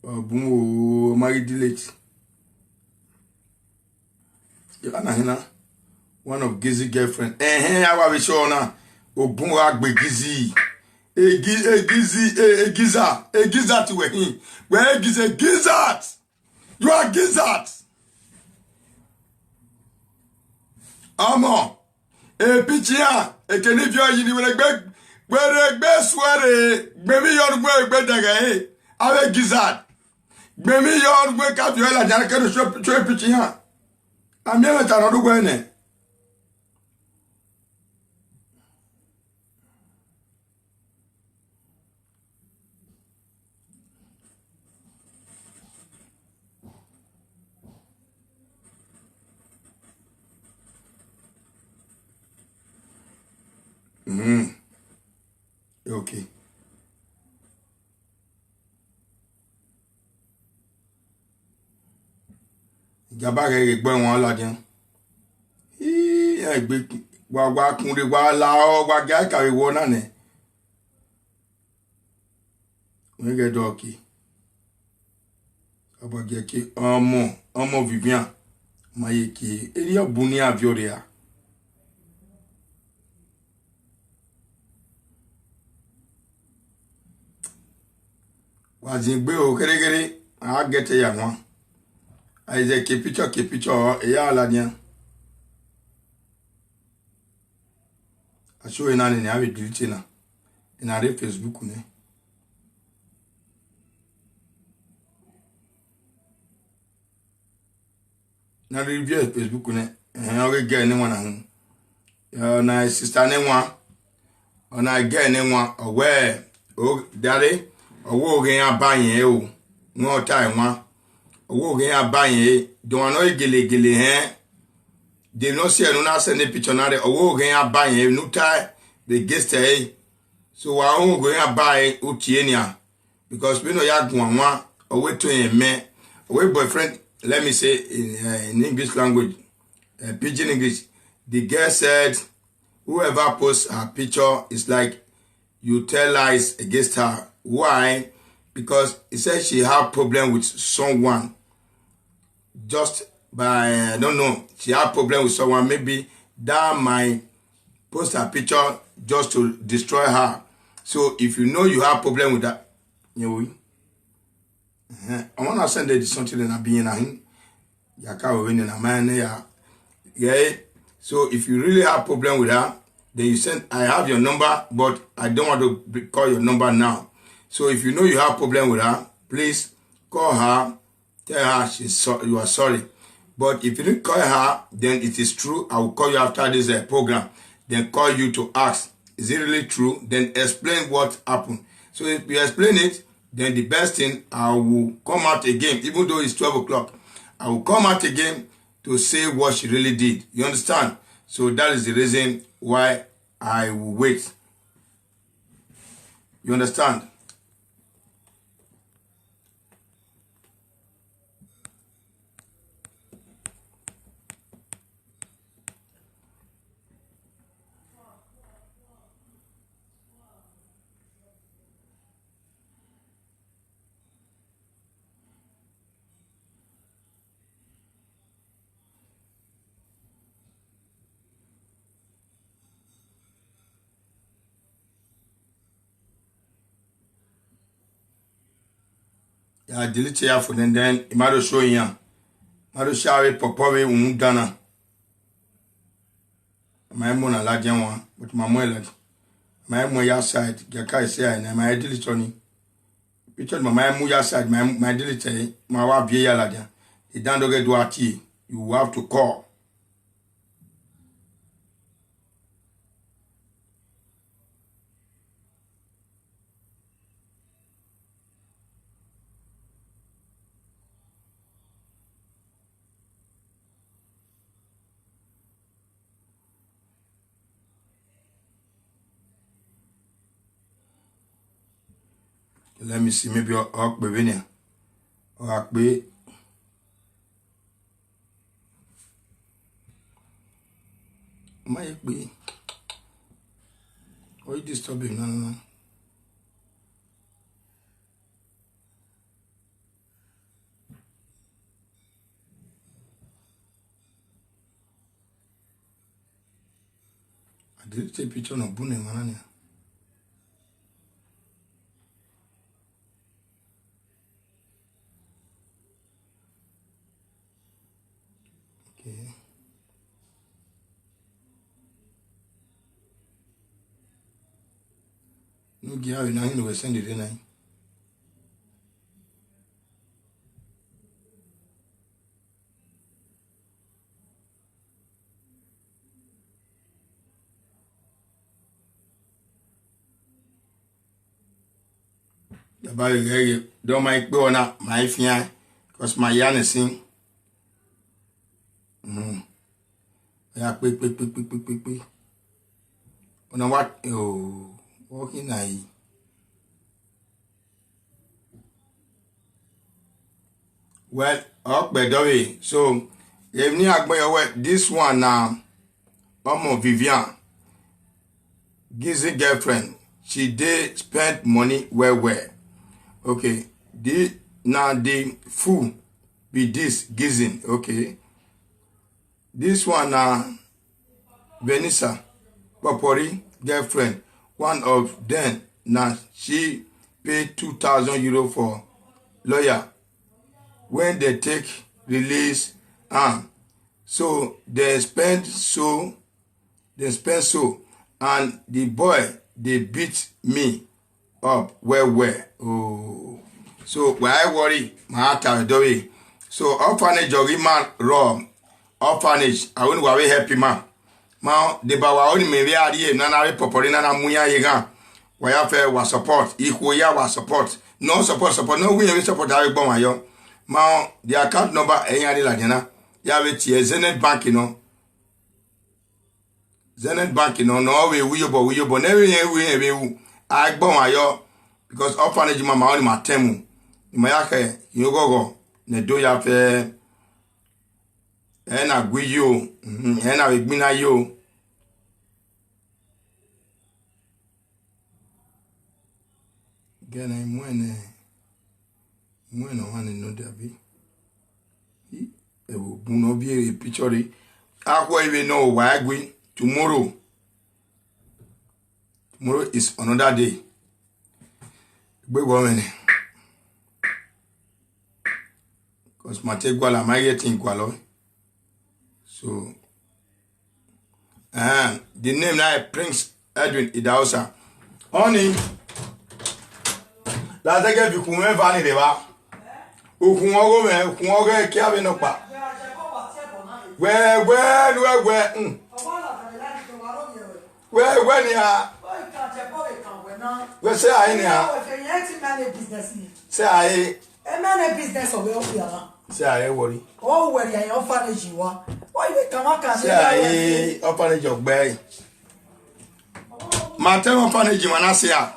Bon, Marie Dillet. One of Gizzy girlfriend. I was sure now. Oh, boom, Gizzy. A gizzard to him. Where is a gizzard? You are gizzard. Amo. A pitchia. A canivia you will beg. Where a best swear. Maybe your way better. I'm a gizzard. Maybe your wake up your la janaka to show pitchia. I'm never another way. Okay. Ìjàmbá rẹ̀ gbọ́ wọn lọ́dún. Ẹgbẹ́ wa kúnlẹ̀ wa la ọ́ wa gẹ́ àkàwé wọ náà nẹ̀. Wọ́n gẹ̀ dọ́ọ̀kì. Ọba gẹ̀ kí ọmọ Vivian máa yẹ kí eré ọ̀bùn ní àbíọ̀rẹ̀ à. Wazingbe o kere a gete ya nwa aize ke picture e ya ala nia aso ina ni abi delete na ina re Facebook ne na review Facebook ne o ge ni nwa na hu na sister ne nwa ona ge ni nwa owe o dare owo ogen abayen o won ta won owo ogen abayen do won no gelegele de no se no na send picture na de owo ogen abayen no ta the guest so wa ogen abayen o tie nia because we no ya gun won owo to yen me owo boyfriend let me say in English language pidgin English the girl said whoever posts her picture is like you tell lies against her. Why? Because he said she had problem with someone just by, I don't know, she had problem with someone. Maybe that might post her picture just to destroy her. So if you know you have problem with that, you know, I want to send it something that be in a him. Yeah. So if you really have problem with her, then you send, I have your number, but I don't want to call your number now. So if you know you have problem with her, please call her, tell her you are sorry. But if you didn't call her, then it is true. I will call you after this program. Then call you to ask, is it really true? Then explain what happened. So if you explain it, then the best thing, I will come out again, even though it's 12 o'clock. I will come out again to say what she really did. You understand? So that is the reason why I will wait. You understand? I delete here for then it might show you. Might show it properly Dana. My mona ladian one, but my mother. My moya side, Gaka say, and my delete on it. Picture my moya side, my delete, my wife be ladian. He don't get do at you have to call. Let me see, maybe I'll be winning. Or I'll be. Might be. Why are you disturbing? No. I did take a picture of Bunny, man. me give you now, you will send it in. About you don't make going up my fian because my yarn is sing. Yeah, quick. You know what? Oh, walking I. Well, up by the way. So, if you are going this one now, Vivian, Gizzy girlfriend, she did spend money well. Okay, the fool be this Gizzy, okay. This one Vanessa Popori girlfriend, one of them now she paid 2,000 euro for lawyer when they take release so they spend so and the boy they beat me up well. Oh, so why worry my do so orphanage man raw orphanage I won't worry happy man the bawa only me we are here nana popori nana muya yega why fair was support equal ya was support no support no we support I bon yo ma the account number enyari la jena ya we tie Zenith Bank no no we bo na we I bon ayo because orphanage mama only my temu ma yake you go ne do ya fe ena gwiyo ena we gbina yo gena mwene wane no dabi e wo buno bi e picture akwa even no why gwi tomorrow is another day. Big woman. Because my take gwala, my getting gwalo. So, the name now Prince Edwin Idahosa. Only, that's again if you come vani deba. Ukumogo me, ukumogo kiabe no pa. Where niya? We say I niya. Say I. Emane business of your fiala. Say I worry. Oh, where you orphanage you are. Why you come out? Say I orphanage of bay. Matem orphanage manasia.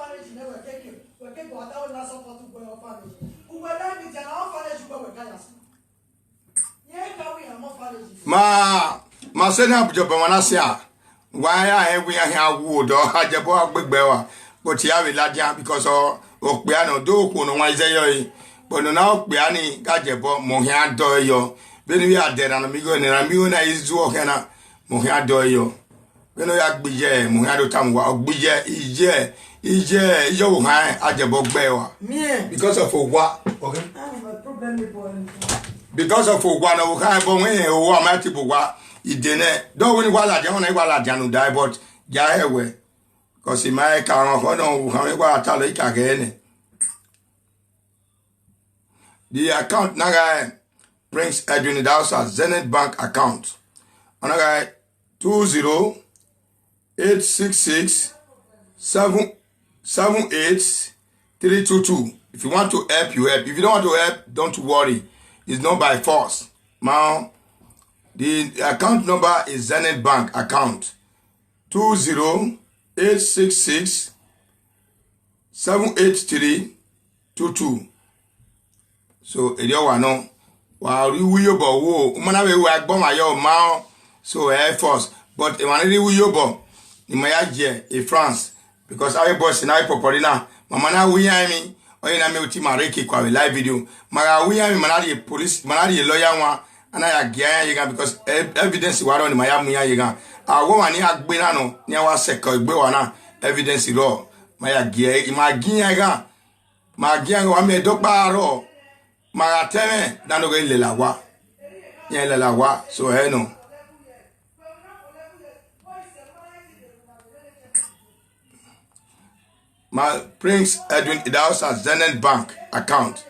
Ma say na job manasia. Why I we are here wood or hajabo big bewa. But you have a ladia because of piano do no why say but no now piani gajebo mohia do yo. When we are there and amigo and amigo na is do okena mohia do yo. When we are bije mohia do tamwa bije ije yo ha ajebo bewa. Because of what? Okay. Because of what no kind bon we o amati bo wa idene don't win wala je wona wala janu die but ja ewe because in my car for no kan wa talo ikagene the account naga Prince Edwin Idahosa Zenith Bank account naga 20866 778 if you want to help you help if you don't want to help don't worry it's not by force now. The account number is Zenith Bank account 20866 78322. So edio wano wa riwuyo bo wo umana we wa gbon ayo ma so Air Force but e wan riwuyo bo ni maya je e France because I boss na poporina mama na wuya mi oyin na me uti mareke kwa we live video mara wuya mi manari police manari lawyer wa and I again because evidence were on my yaga. I want any agbena near was second bewana evidence law. My again, my giaga, my gang, I made dog baro, my atene, Dano Lelawa, Yelelawa, so I know. my Prince Edwin Idausa Zenith Bank account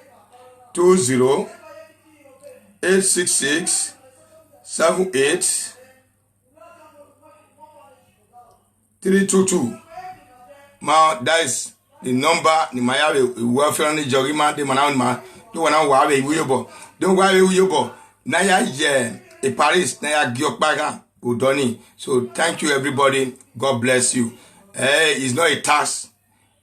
20-866-78-322. Ma that is the number ni mayawe welfare ni jogima de mana ma do wana wa we wiyobo don wa we wiyobo na ya ye e Paris na ya giokpaga udoni. So thank you everybody, God bless you. It's not a task,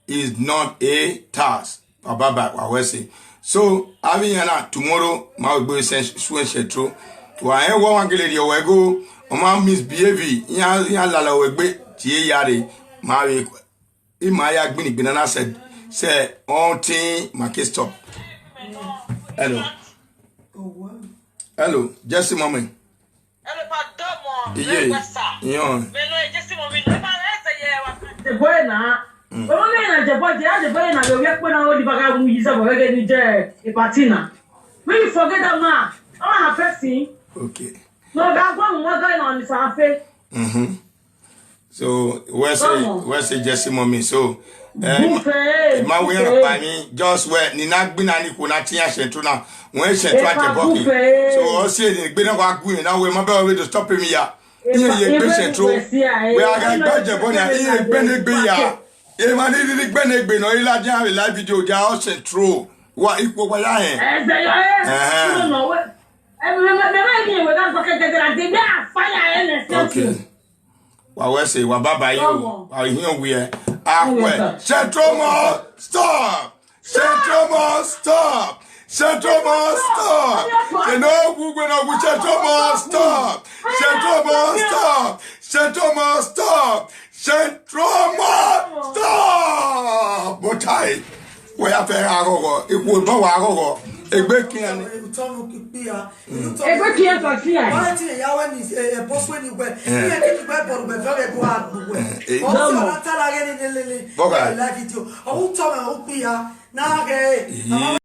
it's not a task. Baba I say. So having tomorrow ma we swen shetro wa en wa wangele di o go o ma misbehave yan lala we gbe tie yare ma we Imaya Gbini Binana said, say, on thing, my case stop. Hello. Hello, just a moment. Hello, pardon, yeah. The boy now. The boy now, the work when I only back who is about getting a patina. When you forget that man, I'm a person. Okay. No, that's one more going on this affair. So where's the Jesse mommy? So my way of pani just where Nina Binani Kunatia Shetuna when she tried to book it. So I said the Binawak Queen now we my way to stop him here. Here patient true. We are going to budget on here Benek Bia. If I need Benek Bin or Elijah live video, they are also true. What equal by I okay. Wa say wa baba you I hear we are Central Mall stop. Central Mall stop. Central Mall stop. You know who going to Central Mall stop. Central Mall stop. Central Mall stop. Central Mall stop. But I we have a agogo. It will go agogo. Egbe kian for fear. One thing ya when is a boss when you went. Here get by for be very go out. Also na tala again in the like it. O tell me o pia na ge.